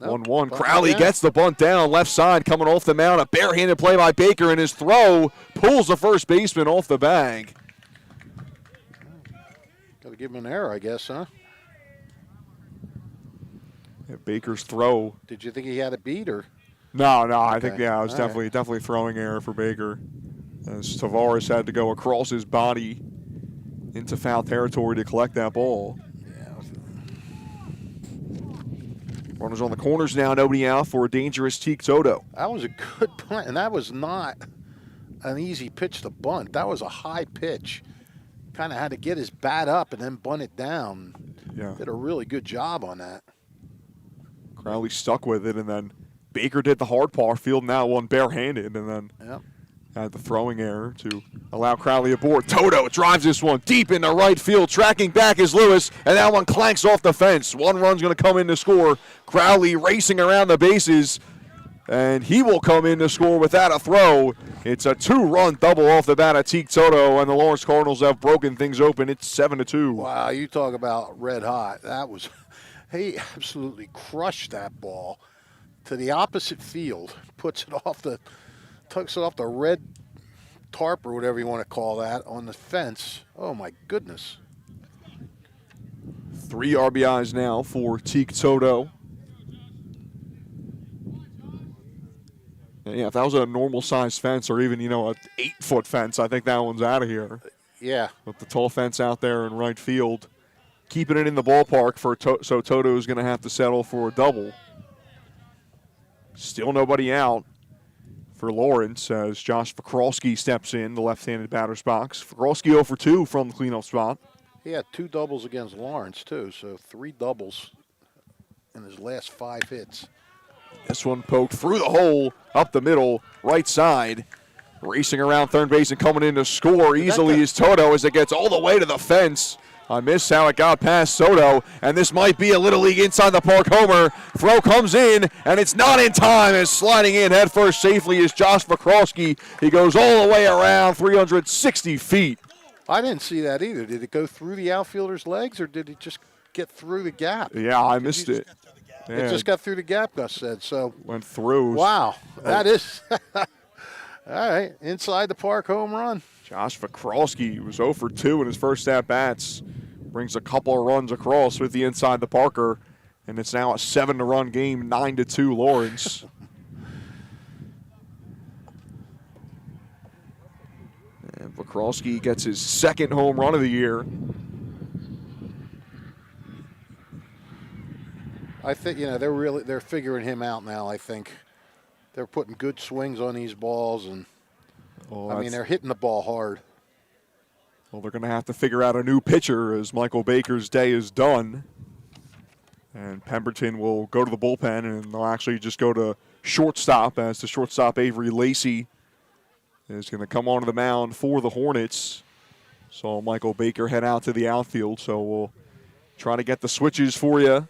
[SPEAKER 2] 1-1. Crowley gets the bunt down, left side, coming off the mound. A barehanded play by Baker, and his throw pulls the first baseman off the bag.
[SPEAKER 3] Got to give him an error, I guess, huh?
[SPEAKER 2] Yeah, Baker's throw.
[SPEAKER 3] Did you think he had a beat, or?
[SPEAKER 2] No,
[SPEAKER 3] Okay.
[SPEAKER 2] I think, yeah, it was
[SPEAKER 3] All
[SPEAKER 2] definitely throwing error for Baker. As Tavares had to go across his body into foul territory to collect that ball.
[SPEAKER 3] Yeah.
[SPEAKER 2] Runners on the corners now, nobody out for a dangerous Teak Toto.
[SPEAKER 3] That was a good bunt, and that was not an easy pitch to bunt. That was a high pitch. Kind of had to get his bat up and then bunt it down.
[SPEAKER 2] Yeah.
[SPEAKER 3] Did a really good job on that.
[SPEAKER 2] Crowley stuck with it, and then Baker did the hard part, fielding that one barehanded, and then
[SPEAKER 3] Yep.
[SPEAKER 2] had the throwing error to allow Crowley aboard. Toto drives this one deep into right field. Tracking back is Lewis, and that one clanks off the fence. 1 run's going to come in to score. Crowley racing around the bases. and he will come in to score without a throw. It's a 2-run double off the bat of Teague Toto, and the Lawrence Cardinals have broken things open. It's 7-2.
[SPEAKER 3] Wow, you talk about red hot. That was, he absolutely crushed that ball to the opposite field, tucks it off the red tarp or whatever you want to call that on the fence. Oh my goodness.
[SPEAKER 2] 3 RBIs now for Teague Toto. Yeah, if that was a normal size fence or even, an 8-foot fence, I think that one's out of here.
[SPEAKER 3] Yeah.
[SPEAKER 2] With the tall fence out there in right field. Keeping it in the ballpark so Toto's going to have to settle for a double. Still nobody out for Lawrence as Josh Vakrowski steps in the left-handed batter's box. Vakrowski 0 for 2 from the cleanup spot.
[SPEAKER 3] He had 2 doubles against Lawrence, too, so 3 doubles in his last 5 hits.
[SPEAKER 2] This one poked through the hole, up the middle, right side. Racing around third base and coming in to score easily is Toto as it gets all the way to the fence. I missed how it got past Soto, and this might be a Little League inside the park homer. Throw comes in, and it's not in time as sliding in headfirst safely is Josh Vakrowski. He goes all the way around 360 feet.
[SPEAKER 3] I didn't see that either. Did it go through the outfielder's legs, or did it just get through the gap?
[SPEAKER 2] Yeah, I missed it.
[SPEAKER 3] It just got through the gap, Gus said. So
[SPEAKER 2] went through.
[SPEAKER 3] Wow, that is all right. Inside the park home run.
[SPEAKER 2] Josh Vakrowski was 0 for 2 in his first at-bats. Brings a couple of runs across with the inside the Parker, and it's now a 7-run game, 9-2 Lawrence. And Vakrowski gets his 2nd home run of the year.
[SPEAKER 3] I think they're figuring him out now. I think they're putting good swings on these balls, and they're hitting the ball hard.
[SPEAKER 2] Well, they're going to have to figure out a new pitcher as Michael Baker's day is done. And Pemberton will go to the bullpen, and they'll actually just go to shortstop as the shortstop Avery Lacey is going to come onto the mound for the Hornets. So Michael Baker head out to the outfield. So we'll try to get the switches for you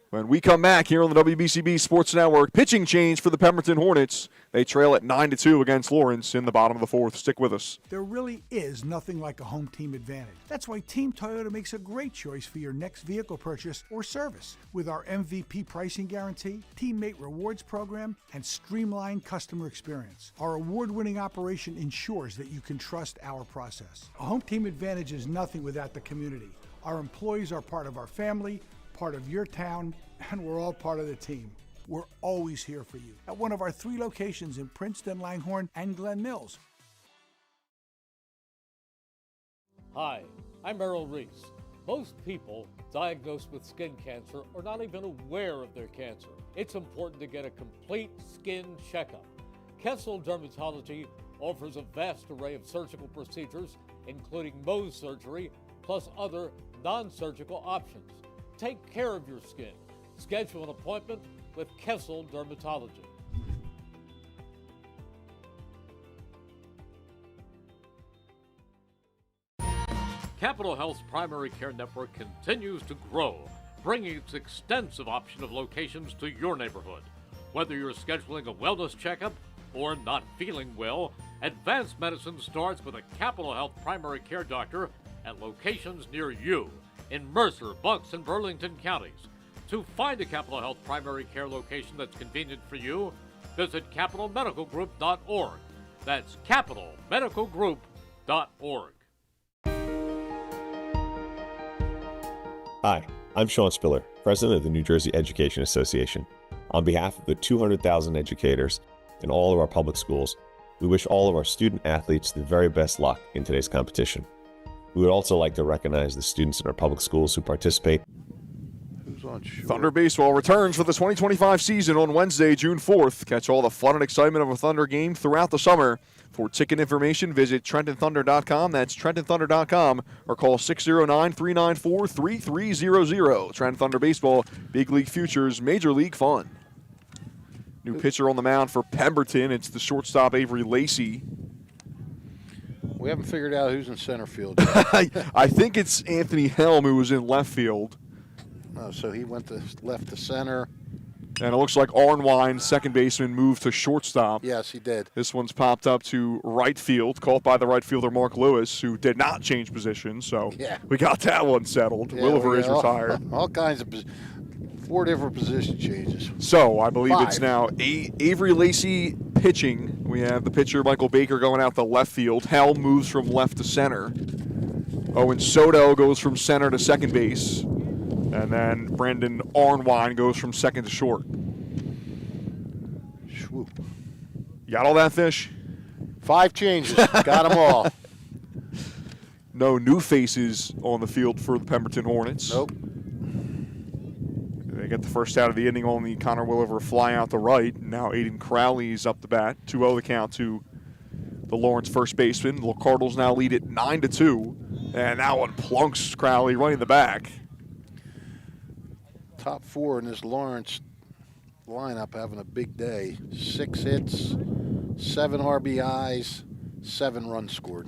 [SPEAKER 2] when we come back here on the WBCB Sports Network. Pitching change for the Pemberton Hornets. They trail at 9-2 against Lawrence in the bottom of the 4th. Stick with us.
[SPEAKER 5] There really is nothing like a home team advantage. That's why Team Toyota makes a great choice for your next vehicle purchase or service. With our MVP pricing guarantee, teammate rewards program, and streamlined customer experience, our award-winning operation ensures that you can trust our process. A home team advantage is nothing without the community. Our employees are part of our family, part of your town, and we're all part of the team. We're always here for you at one of our 3 locations in Princeton, Langhorne, and Glen Mills.
[SPEAKER 1] Hi, I'm Errol Reese. Most people diagnosed with skin cancer are not even aware of their cancer. It's important to get a complete skin checkup. Kessel Dermatology offers a vast array of surgical procedures, including Mohs surgery, plus other non-surgical options. Take care of your skin. Schedule an appointment with Kessel Dermatology. Capital Health's primary care network continues to grow, bringing its extensive option of locations to your neighborhood. Whether you're scheduling a wellness checkup or not feeling well, advanced medicine starts with a Capital Health primary care doctor at locations near you in Mercer, Bucks, and Burlington counties. To find a Capital Health primary care location that's convenient for you, visit capitalmedicalgroup.org. That's capitalmedicalgroup.org.
[SPEAKER 4] Hi, I'm Sean Spiller, President of the New Jersey Education Association. On behalf of the 200,000 educators in all of our public schools, we wish all of our student athletes the very best luck in today's competition. We would also like to recognize the students in our public schools who participate.
[SPEAKER 2] Thunder Baseball returns for the 2025 season on Wednesday, June 4th. Catch all the fun and excitement of a Thunder game throughout the summer. For ticket information, visit TrentonThunder.com. That's TrentonThunder.com, or call 609-394-3300. Trenton Thunder Baseball, Big League Futures, Major League Fun. New pitcher on the mound for Pemberton. It's the shortstop Avery Lacey.
[SPEAKER 3] We haven't figured out who's in center field yet.
[SPEAKER 2] I think it's Anthony Helm who was in left field.
[SPEAKER 3] Oh, so he went to left to center.
[SPEAKER 2] And it looks like Arnwine, second baseman, moved to shortstop.
[SPEAKER 3] Yes, he did.
[SPEAKER 2] This one's popped up to right field, caught by the right fielder Mark Lewis, who did not change position. So we got that one settled.
[SPEAKER 3] Yeah,
[SPEAKER 2] Williver is retired.
[SPEAKER 3] All kinds of 4 different position changes.
[SPEAKER 2] So I believe
[SPEAKER 3] 5.
[SPEAKER 2] it's now Avery Lacey pitching. We have the pitcher Michael Baker going out the left field. Hell moves from left to center. Owen Soto goes from center to second base. And then Brandon Arnwine goes from second to short.
[SPEAKER 3] Swoop.
[SPEAKER 2] You got all that, Fish?
[SPEAKER 3] 5 changes. Got them all.
[SPEAKER 2] No new faces on the field for the Pemberton Hornets.
[SPEAKER 3] Nope.
[SPEAKER 2] They get the first out of the inning on the Connor Williver fly out the right. Now Aiden Crowley's up the bat. 2-0 the count to the Lawrence first baseman. The Cardinals now lead it 9-2. And that one plunks Crowley right in the back.
[SPEAKER 3] Top 4 in this Lawrence lineup having a big day. 6 hits, 7 RBIs, 7 runs scored.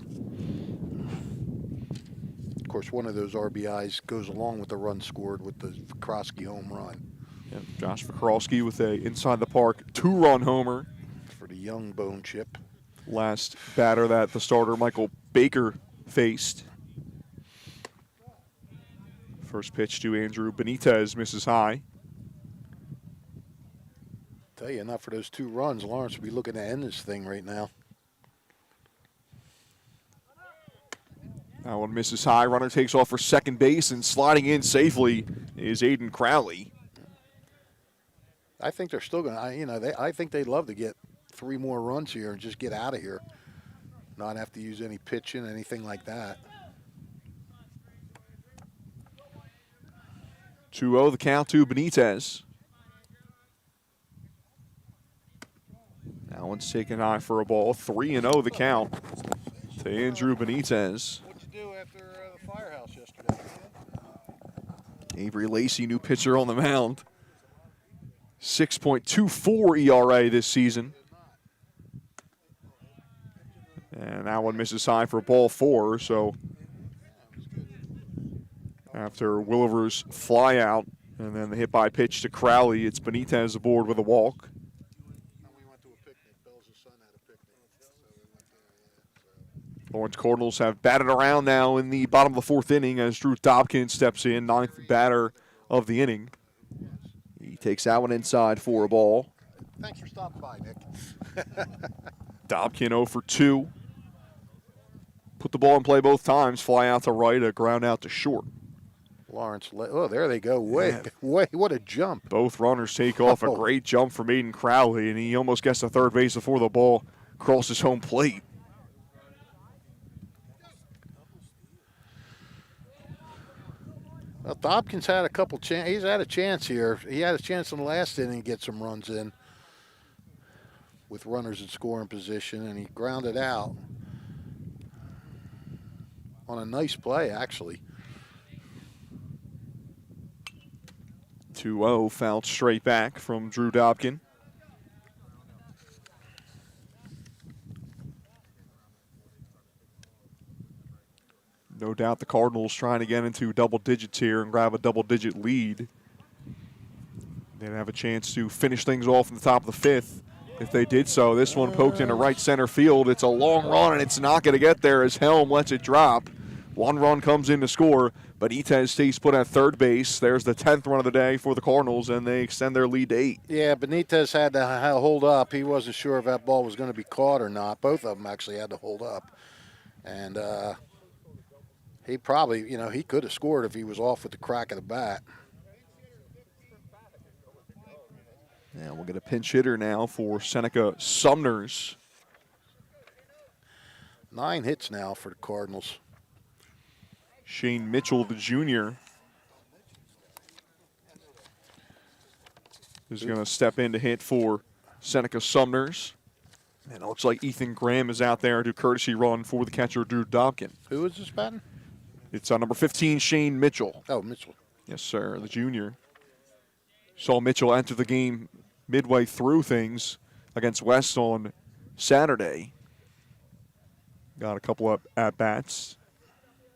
[SPEAKER 3] Of course, one of those RBIs goes along with the run scored with the Krosky home run.
[SPEAKER 2] Yeah, Josh Vikrowski with a inside the park 2-run homer
[SPEAKER 3] for the young bone chip.
[SPEAKER 2] Last batter that the starter Michael Baker faced. First pitch to Andrew Benitez, misses high.
[SPEAKER 3] Tell you, not for those 2 runs, Lawrence would be looking to end this thing right now.
[SPEAKER 2] That one misses high. Runner takes off for second base, and sliding in safely is Aiden Crowley.
[SPEAKER 3] I think they're still going to, I think they'd love to get 3 more runs here and just get out of here. Not have to use any pitching, anything like that.
[SPEAKER 2] 2-0 the count to Benitez. That one's taken high for a ball. 3-0 the count to Andrew Benitez.
[SPEAKER 3] What'd you do after the firehouse yesterday?
[SPEAKER 2] Avery Lacey, new pitcher on the mound. 6.24 ERA this season. And that one misses high for ball 4, so after Williver's fly out and then the hit by pitch to Crowley, it's Benitez aboard with a walk.
[SPEAKER 3] We went to a picnic. Bill's son had a picnic. So we went there,
[SPEAKER 2] Lawrence Cardinals have batted around now in the bottom of the 4th inning as Drew Dobkin steps in, 9th batter of the inning. He takes that one inside for a ball.
[SPEAKER 3] Thanks for stopping by, Nick.
[SPEAKER 2] Dobkin 0 for 2. Put the ball in play both times, fly out to right, a ground out to short.
[SPEAKER 3] Lawrence, oh, there they go. Way, what a jump.
[SPEAKER 2] Both runners take off. A great jump from Aiden Crowley, and he almost gets to third base before the ball crosses home plate.
[SPEAKER 3] Well, Dobkins had a couple chances. He's had a chance here. He had a chance in the last inning to get some runs in with runners in scoring position, and he grounded out on a nice play, actually.
[SPEAKER 2] 2-0, fouled straight back from Drew Dobkin. No doubt the Cardinals trying to get into double digits here and grab a double-digit lead. They'd have a chance to finish things off in the top of the 5th. If they did so, this one poked into right center field. It's a long run, and it's not going to get there as Helm lets it drop. 1 run comes in to score, but Benitez stays put at third base. There's the 10th run of the day for the Cardinals, and they extend their lead to 8.
[SPEAKER 3] Yeah, Benitez had to hold up. He wasn't sure if that ball was going to be caught or not. Both of them actually had to hold up. And he probably, he could have scored if he was off with the crack of the bat.
[SPEAKER 2] Yeah, we'll get a pinch hitter now for Seneca Sumners.
[SPEAKER 3] 9 hits now for the Cardinals.
[SPEAKER 2] Shane Mitchell, the junior, is going to step in to hit for Seneca Sumners. And it looks like Ethan Graham is out there to courtesy run for the catcher, Drew Dobkin.
[SPEAKER 3] Who is this batting?
[SPEAKER 2] It's number 15, Shane Mitchell.
[SPEAKER 3] Oh, Mitchell.
[SPEAKER 2] Yes, sir, the junior. Saw Mitchell enter the game midway through things against West on Saturday. Got a couple of at-bats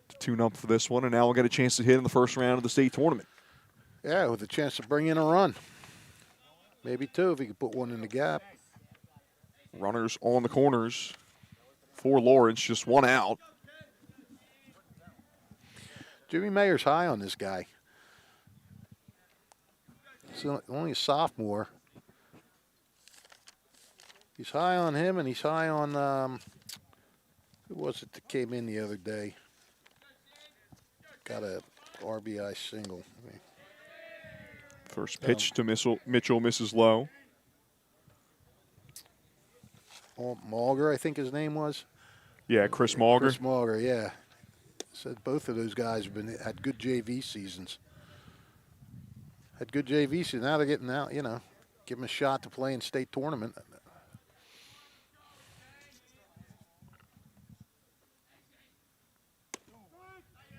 [SPEAKER 2] to tune up for this one, and now we'll get a chance to hit in the first round of the state tournament.
[SPEAKER 3] Yeah, with a chance to bring in a run. Maybe 2 if he could put one in the gap.
[SPEAKER 2] Runners on the corners for Lawrence, just one out.
[SPEAKER 3] Jimmy Mayer's high on this guy. He's only a sophomore. He's high on him, and he's high on, who was it that came in the other day? Got a RBI single.
[SPEAKER 2] First pitch to Mitchell misses low.
[SPEAKER 3] Mauger, I think his name was.
[SPEAKER 2] Yeah, Chris Mauger.
[SPEAKER 3] Chris Mauger, yeah. Said both of those guys had good JV seasons. Had good JV seasons. Now they're getting out, give them a shot to play in state tournament.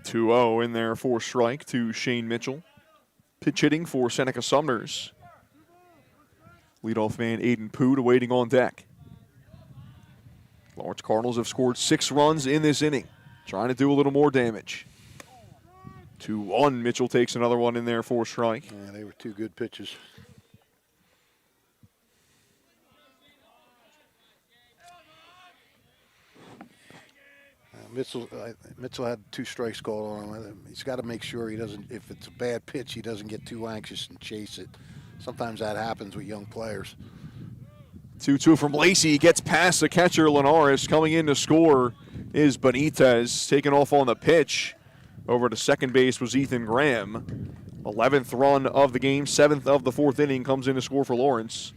[SPEAKER 2] (2-0) in there for strike to Shane Mitchell. Pitch hitting for Seneca Sumners. Leadoff man Aiden Poot waiting on deck. Lawrence Cardinals have scored 6 runs in this inning, trying to do a little more damage. 2-1, Mitchell takes another one in there for strike.
[SPEAKER 3] Yeah, they were 2 good pitches. Mitchell had 2 strikes called on him. He's got to make sure he doesn't, if it's a bad pitch, he doesn't get too anxious and chase it. Sometimes that happens with young players.
[SPEAKER 2] 2-2 from Lacey. He gets past the catcher, Linares. Coming in to score is Benitez. Taken off on the pitch. Over to second base was Ethan Graham. 11th run of the game, 7th of the 4th inning, comes in to score for Lawrence.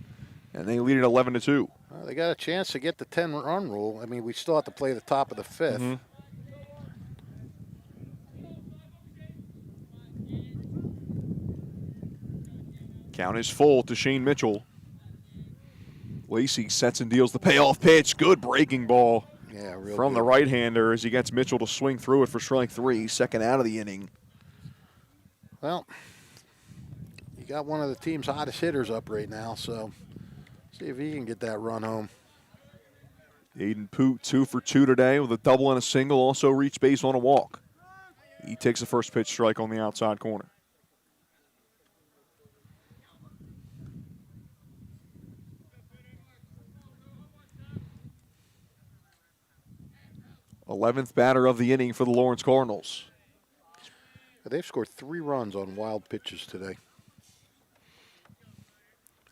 [SPEAKER 2] And they lead it 11-2.
[SPEAKER 3] Well, they got a chance to get the 10-run rule. I mean, we still have to play the top of the 5th.
[SPEAKER 2] Mm-hmm. Count is full to Shane Mitchell. Lacey sets and deals the payoff pitch. Good breaking ball from the right-hander as he gets Mitchell to swing through it for strike 3, second out of the inning.
[SPEAKER 3] Well, you got one of the team's hottest hitters up right now, so see if he can get that run home.
[SPEAKER 2] Aiden Poot 2 for 2 today with a double and a single. Also reached base on a walk. He takes the first pitch strike on the outside corner. Eleventh batter of the inning for the Lawrence Cardinals.
[SPEAKER 3] They've scored 3 runs on wild pitches today.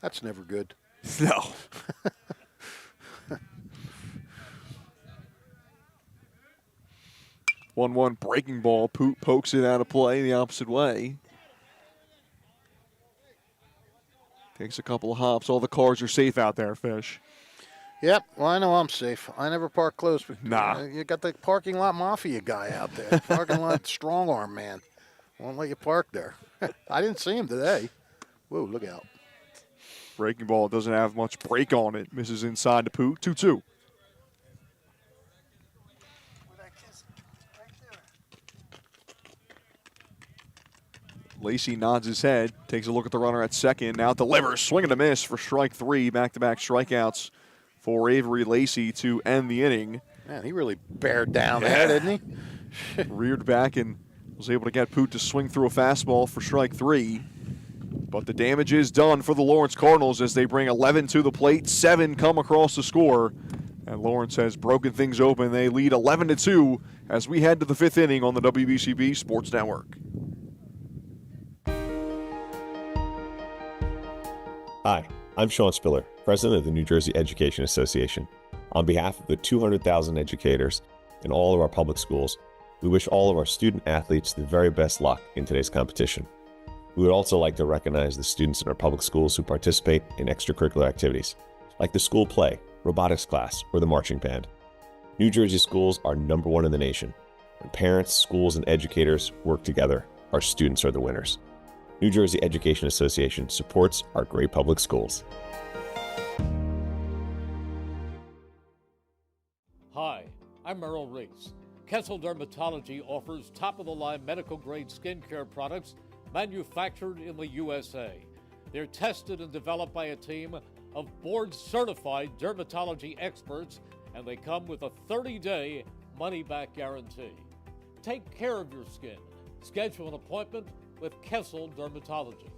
[SPEAKER 3] That's never good.
[SPEAKER 2] No. 1-1 breaking ball. Poot pokes it out of play the opposite way. Takes a couple of hops. All the cars are safe out there, Fish.
[SPEAKER 3] Yep, well, I know I'm safe. I never park close. But,
[SPEAKER 2] nah.
[SPEAKER 3] You got the parking lot mafia guy out there. Parking lot strong arm man. Won't let you park there. I didn't see him today. Whoa, look out.
[SPEAKER 2] Breaking ball doesn't have much break on it. Misses inside to Poot. 2-2. Lacey nods his head, takes a look at the runner at second, now delivers, swing and a miss for strike 3, back-to-back strikeouts for Avery Lacey to end the inning.
[SPEAKER 3] Man, he really bared down there, didn't he?
[SPEAKER 2] Reared back and was able to get Poot to swing through a fastball for strike 3. But the damage is done for the Lawrence Cardinals as they bring 11 to the plate, 7 come across the score. And Lawrence has broken things open. They lead 11-2 as we head to the 5th inning on the WBCB Sports Network.
[SPEAKER 4] Hi, I'm Sean Spiller, President of the New Jersey Education Association. On behalf of the 200,000 educators in all of our public schools, we wish all of our student athletes the very best luck in today's competition. We would also like to recognize the students in our public schools who participate in extracurricular activities, like the school play, robotics class, or the marching band. New Jersey schools are #1 in the nation. When parents, schools, and educators work together, our students are the winners. New Jersey Education Association supports our great public schools.
[SPEAKER 1] Hi, I'm Merrill Reese. Kessel Dermatology offers top-of-the-line medical-grade skincare products manufactured in the USA. They're tested and developed by a team of board-certified dermatology experts, and they come with a 30-day money-back guarantee. Take care of your skin. Schedule an appointment with Kessel Dermatology.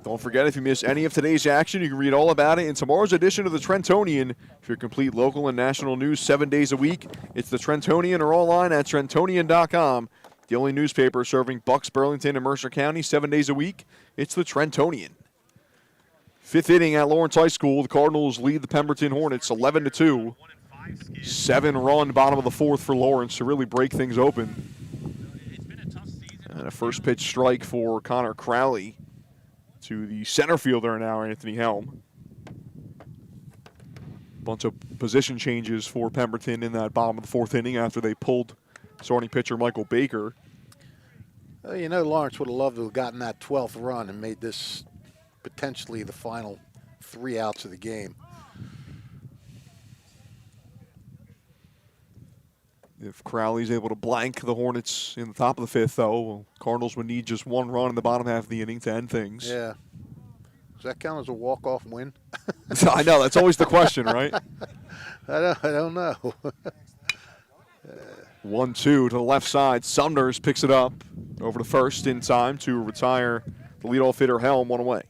[SPEAKER 2] Don't forget, if you miss any of today's action, you can read all about it in tomorrow's edition of the Trentonian. For your complete local and national news 7 days a week, it's the Trentonian or online at Trentonian.com. The only newspaper serving Bucks, Burlington, and Mercer County 7 days a week, it's the Trentonian. Fifth inning at Lawrence High School, the Cardinals lead the Pemberton Hornets 11-2. 7-run bottom of the fourth for Lawrence to really break things open. And a first pitch strike for Connor Crowley to the center fielder now, Anthony Helm. Bunch of position changes for Pemberton in that bottom of the fourth inning after they pulled starting pitcher Michael Baker.
[SPEAKER 3] You know, Lawrence would have loved to have gotten that 12th run and made this potentially the final 3 outs of the game.
[SPEAKER 2] If Crowley's able to blank the Hornets in the top of the fifth, though, well, Cardinals would need just 1 run in the bottom half of the inning to end things.
[SPEAKER 3] Yeah. Does that count as a walk-off win?
[SPEAKER 2] I know, that's always the question, right?
[SPEAKER 3] I don't know.
[SPEAKER 2] 1-2 to the left side. Sumners picks it up over to first in time to retire the leadoff hitter Helm 1 away.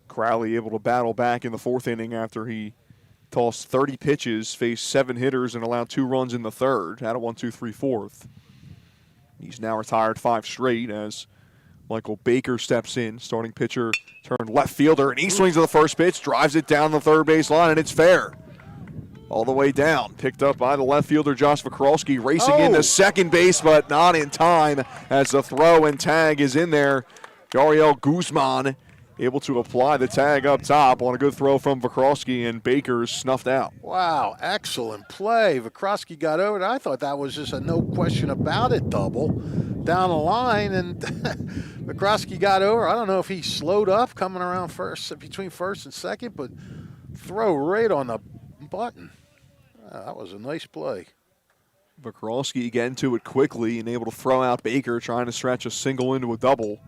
[SPEAKER 2] Crowley able to battle back in the fourth inning after he tossed 30 pitches, faced 7 hitters, and allowed 2 runs in the third. Had a 1-2-3 fourth. He's now retired 5 straight as Michael Baker steps in. Starting pitcher turned left fielder, and he swings to the first pitch, drives it down the third base line, and it's fair. All the way down. Picked up by the left fielder, Josh Vikralski, racing into second base, but not in time as the throw and tag is in there. Yariel Guzman able to apply the tag up top on a good throw from Vikralski, and Baker's snuffed out.
[SPEAKER 3] Wow, excellent play. Vikralski got over it. I thought that was just a no question about it double down the line, and Vikralski got over. I don't know if he slowed up coming around first, between first and second, but throw right on the button. That was a nice play.
[SPEAKER 2] Vikralski getting to it quickly and able to throw out Baker, trying to stretch a single into a double.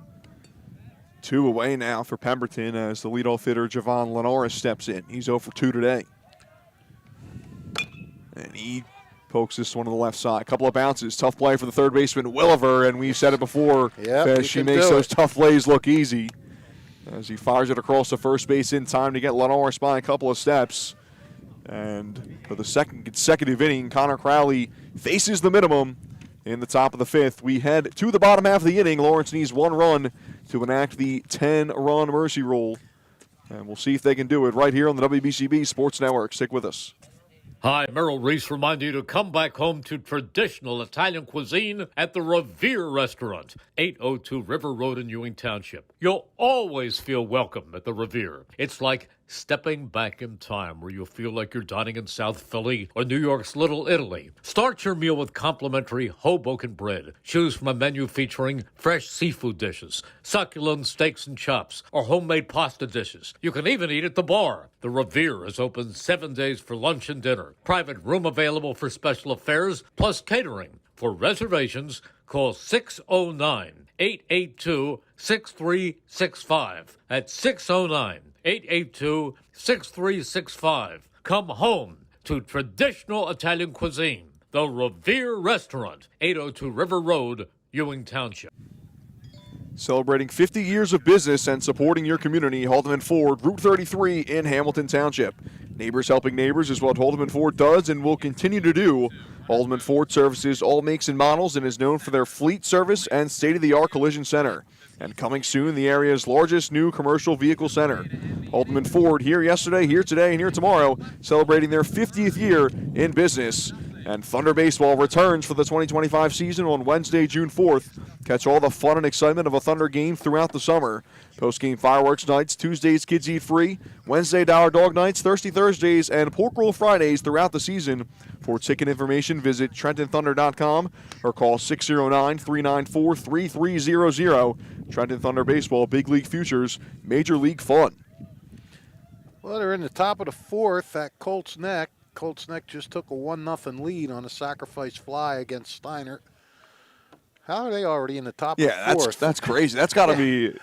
[SPEAKER 2] 2 away now for Pemberton as the leadoff hitter Javon Linares steps in. He's 0 for 2 today. And he pokes this one to the left side. A couple of bounces. Tough play for the third baseman, Williver, and we've said it before. She makes those tough plays look easy as he fires it across the first base in time to get Linares by a couple of steps. And for the second consecutive inning, Connor Crowley faces the minimum in the top of the fifth. We head to the bottom half of the inning. Lawrence needs 1 run to enact the 10-run mercy rule. And we'll see if they can do it right here on the WBCB Sports Network. Stick with us.
[SPEAKER 1] Hi, Merrill Reese reminding you to come back home to traditional Italian cuisine at the Revere Restaurant, 802 River Road in Ewing Township. You'll always feel welcome at the Revere. It's like stepping back in time where you'll feel like you're dining in South Philly or New York's Little Italy. Start your meal with complimentary Hoboken bread. Choose from a menu featuring fresh seafood dishes, succulent steaks and chops, or homemade pasta dishes. You can even eat at the bar. The Revere is open 7 days for lunch and dinner. Private room available for special affairs, plus catering. For reservations, call 609-882-6365. That's 609-882-6365. Come home to traditional Italian cuisine. The Revere Restaurant, 802 River Road, Ewing Township.
[SPEAKER 2] Celebrating 50 years of business and supporting your community, Haldeman Ford, Route 33 in Hamilton Township. Neighbors helping neighbors is what Haldeman Ford does and will continue to do. Haldeman Ford services all makes and models and is known for their fleet service and state-of-the-art collision center. And coming soon, the area's largest new commercial vehicle center. Haldeman Ford, here yesterday, here today, and here tomorrow, celebrating their 50th year in business. And Thunder Baseball returns for the 2025 season on Wednesday, June 4th. Catch all the fun and excitement of a Thunder game throughout the summer. Post-game fireworks nights, Tuesdays kids eat free, Wednesday Dollar Dog nights, Thirsty Thursdays, and Pork Roll Fridays throughout the season. For ticket information, visit TrentonThunder.com or call 609-394-3300. Trenton Thunder Baseball, Big League Futures, Major League Fun.
[SPEAKER 3] Well, they're in the top of the fourth at Colts Neck. Colts Neck just took a 1-0 lead on a sacrifice fly against Steiner. How are they already in the top of the fourth?
[SPEAKER 2] That's crazy. That's got to be.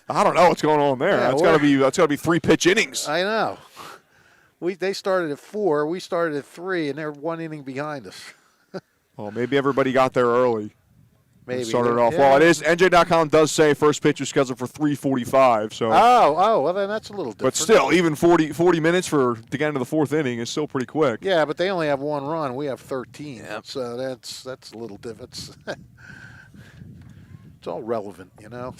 [SPEAKER 2] I don't know what's going on there. That's got to be 3 pitch innings.
[SPEAKER 3] I know. They started at 4. We started at 3, and they're 1 inning behind us.
[SPEAKER 2] Well, maybe everybody got there early.
[SPEAKER 3] Maybe.
[SPEAKER 2] Started off well. It is. NJ.com does say first pitch is scheduled for 3:45. So.
[SPEAKER 3] Well, then that's a little different.
[SPEAKER 2] But still, even 40 minutes to get into the fourth inning is still pretty quick.
[SPEAKER 3] Yeah, but they only have one run. We have 13.
[SPEAKER 2] Yep.
[SPEAKER 3] So that's a little different. It's all relevant, you know.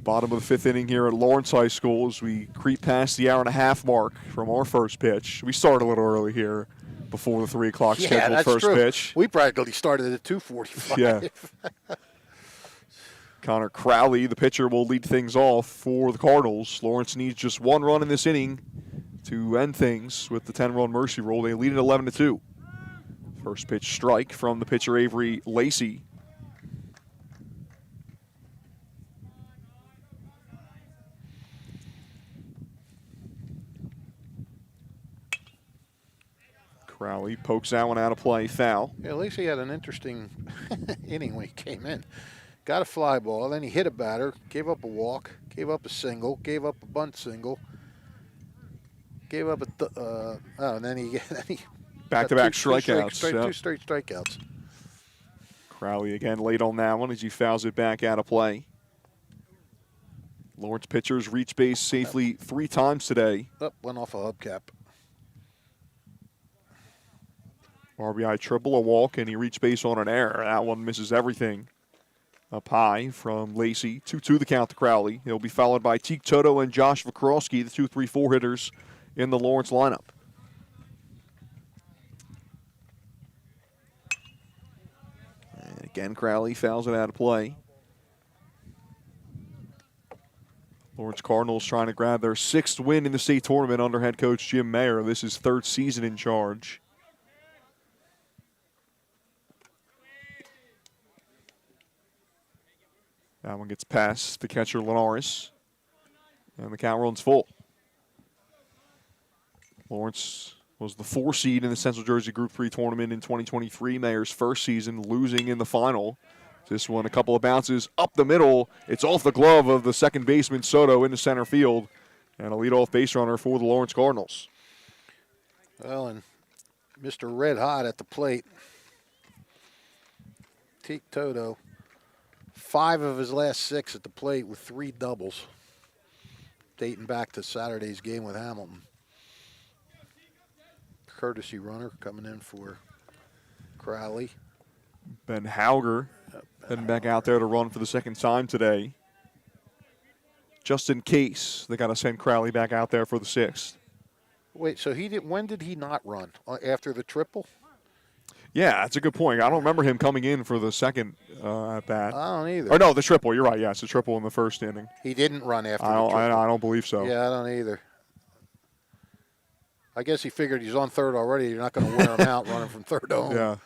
[SPEAKER 2] Bottom of the fifth inning here at Lawrence High School as we creep past the hour-and-a-half mark from our first pitch. We started a little early here before the 3 o'clock scheduled
[SPEAKER 3] that's
[SPEAKER 2] first
[SPEAKER 3] true.
[SPEAKER 2] pitch.
[SPEAKER 3] We practically started at 2:45.
[SPEAKER 2] Yeah. Connor Crowley, the pitcher, will lead things off for the Cardinals. Lawrence needs just one run in this inning to end things with the 10-run mercy rule. They lead it 11-2. First pitch strike from the pitcher Avery Lacey. Crowley pokes that one out of play, foul.
[SPEAKER 3] Yeah, at least he had an interesting inning when he came in. Got a fly ball, then he hit a batter, gave up a walk, gave up a single, gave up a bunt single, gave up and then he
[SPEAKER 2] back-to-back strikeouts.
[SPEAKER 3] Two straight strikeouts.
[SPEAKER 2] Crowley again late on that one as he fouls it back out of play. Lawrence pitchers reach base safely 3 times today.
[SPEAKER 3] Went off a hubcap.
[SPEAKER 2] RBI triple, a walk, and he reached base on an error. That one misses everything. Up high from Lacey. 2-2 the count to Crowley. He'll be followed by Teak Toto and Josh Vakrowski, the 2-3-4 hitters in the Lawrence lineup. And again, Crowley fouls it out of play. Lawrence Cardinals trying to grab their 6th win in the state tournament under head coach Jim Mayer. This is 3rd season in charge. That one gets past the catcher Linares. And the count runs full. Lawrence was the 4 seed in the Central Jersey Group 3 tournament in 2023. Mayer's first season, losing in the final. This one, a couple of bounces up the middle. It's off the glove of the second baseman Soto into center field. And a leadoff base runner for the Lawrence Cardinals.
[SPEAKER 3] Well, and Mr. Red Hot at the plate. Teak Toto. 5 of his last 6 at the plate with 3 doubles, dating back to Saturday's game with Hamilton. Courtesy runner coming in for Crowley.
[SPEAKER 2] Ben Hauger heading back out there to run for the 2nd time today. Just in case they got to send Crowley back out there for the 6th.
[SPEAKER 3] Wait, so when did he not run? After the triple?
[SPEAKER 2] Yeah, that's a good point. I don't remember him coming in for the 2nd at bat.
[SPEAKER 3] I don't either.
[SPEAKER 2] Or no, the triple. You're right. Yes, the triple in the 1st inning.
[SPEAKER 3] He didn't run after the triple.
[SPEAKER 2] I don't believe so.
[SPEAKER 3] Yeah, I don't either. I guess he figured he's on 3rd already. You're not going to wear him out running from 3rd to home.
[SPEAKER 2] Yeah.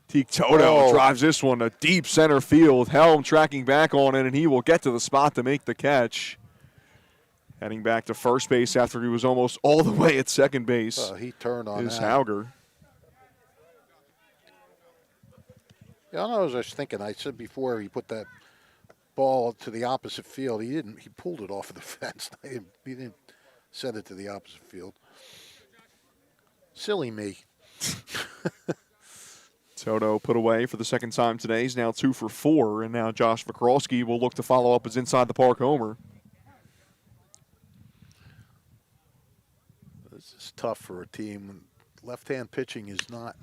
[SPEAKER 2] Teak Toto drives this one to deep center field. Helm tracking back on it, and he will get to the spot to make the catch. Heading back to first base after he was almost all the way at second base.
[SPEAKER 3] He turned on
[SPEAKER 2] is
[SPEAKER 3] that.
[SPEAKER 2] Hauger.
[SPEAKER 3] Yeah, I know. I was thinking. I said before he put that ball to the opposite field. He didn't. He pulled it off of the fence. He didn't send it to the opposite field. Silly me.
[SPEAKER 2] Toto put away for the 2nd time today. He's now 2 for 4, and now Josh Vakrowski will look to follow up his inside the park homer.
[SPEAKER 3] This is tough for a team. Left-hand pitching is not.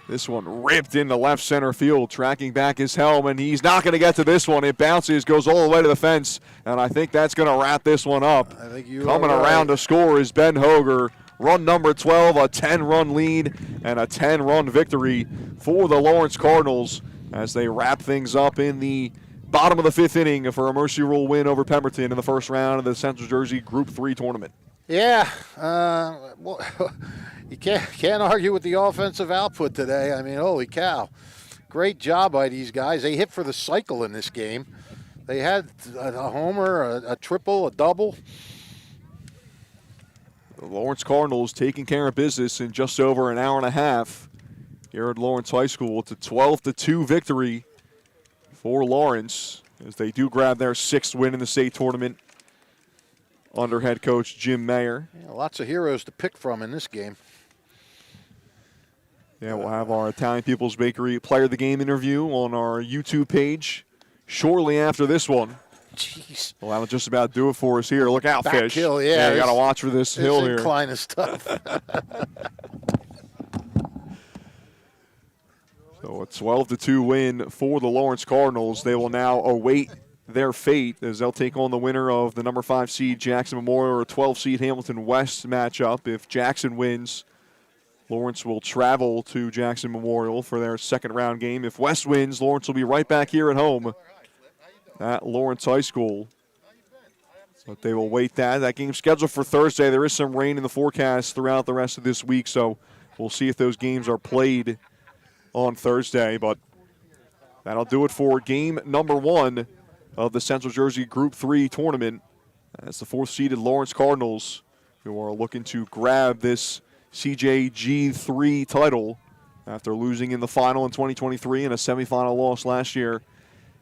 [SPEAKER 2] This one ripped into left center field, tracking back his helm, and he's not going to get to this one. It bounces, goes all the way to the fence, and I think that's going to wrap this one up.
[SPEAKER 3] I think you
[SPEAKER 2] Coming
[SPEAKER 3] are
[SPEAKER 2] around
[SPEAKER 3] right.
[SPEAKER 2] to score is Ben Hoger. Run number 12, a 10-run lead, and a 10-run victory for the Lawrence Cardinals as they wrap things up in the bottom of the 5th inning for a Mercy Rule win over Pemberton in the first round of the Central Jersey Group 3 tournament.
[SPEAKER 3] Yeah, well, you can't argue with the offensive output today. I mean, holy cow. Great job by these guys. They hit for the cycle in this game. They had a homer, a triple, a double.
[SPEAKER 2] The Lawrence Cardinals taking care of business in just over an hour and a half here at Lawrence High School. It's a 12-2 victory for Lawrence as they do grab their 6th win in the state tournament under head coach Jim Mayer.
[SPEAKER 3] Yeah, lots of heroes to pick from in this game.
[SPEAKER 2] Yeah, we'll have our Italian People's Bakery Player of the Game interview on our YouTube page shortly after this one.
[SPEAKER 3] Jeez.
[SPEAKER 2] Well, that'll just about do it for us here. Look out,
[SPEAKER 3] Back
[SPEAKER 2] Fish.
[SPEAKER 3] hill, yeah.
[SPEAKER 2] You got to watch for this hill here.
[SPEAKER 3] This incline is tough.
[SPEAKER 2] So a 12-2 win for the Lawrence Cardinals. They will now await their fate as they'll take on the winner of the number 5 seed Jackson Memorial or 12 seed Hamilton West matchup. If Jackson wins, Lawrence will travel to Jackson Memorial for their second round game. If West wins, Lawrence will be right back here at home at Lawrence High School. But they will wait that. That game's scheduled for Thursday. There is some rain in the forecast throughout the rest of this week, so we'll see if those games are played on Thursday. But that'll do it for game number 1 of the Central Jersey Group 3 tournament. As the 4th-seeded Lawrence Cardinals, who are looking to grab this CJG3 title after losing in the final in 2023 and a semifinal loss last year,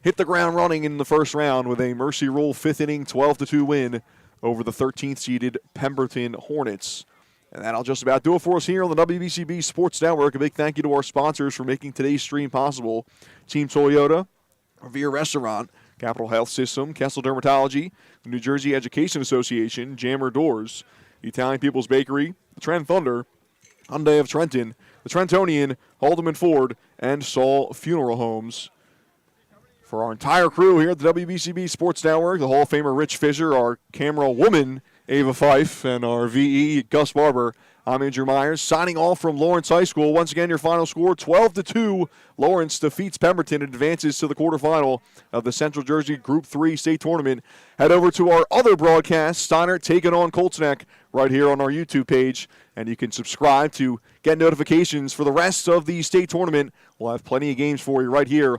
[SPEAKER 2] hit the ground running in the first round with a Mercy Rule 5th inning 12-2 win over the 13th-seeded Pemberton Hornets. And that'll just about do it for us here on the WBCB Sports Network. A big thank you to our sponsors for making today's stream possible. Team Toyota, Revere Restaurant, Capital Health System, Kessel Dermatology, the New Jersey Education Association, Jammer Doors, Italian People's Bakery, the Trent Thunder, Hyundai of Trenton, the Trentonian, Haldeman Ford, and Saul Funeral Homes. For our entire crew here at the WBCB Sports Network, the Hall of Famer Rich Fisher, our camera woman Ava Fife, and our VE Gus Barber, I'm Andrew Myers, signing off from Lawrence High School. Once again, your final score, 12-2. Lawrence defeats Pemberton and advances to the quarterfinal of the Central Jersey Group 3 state tournament. Head over to our other broadcast, Steiner taking on Colts Neck, right here on our YouTube page. And you can subscribe to get notifications for the rest of the state tournament. We'll have plenty of games for you right here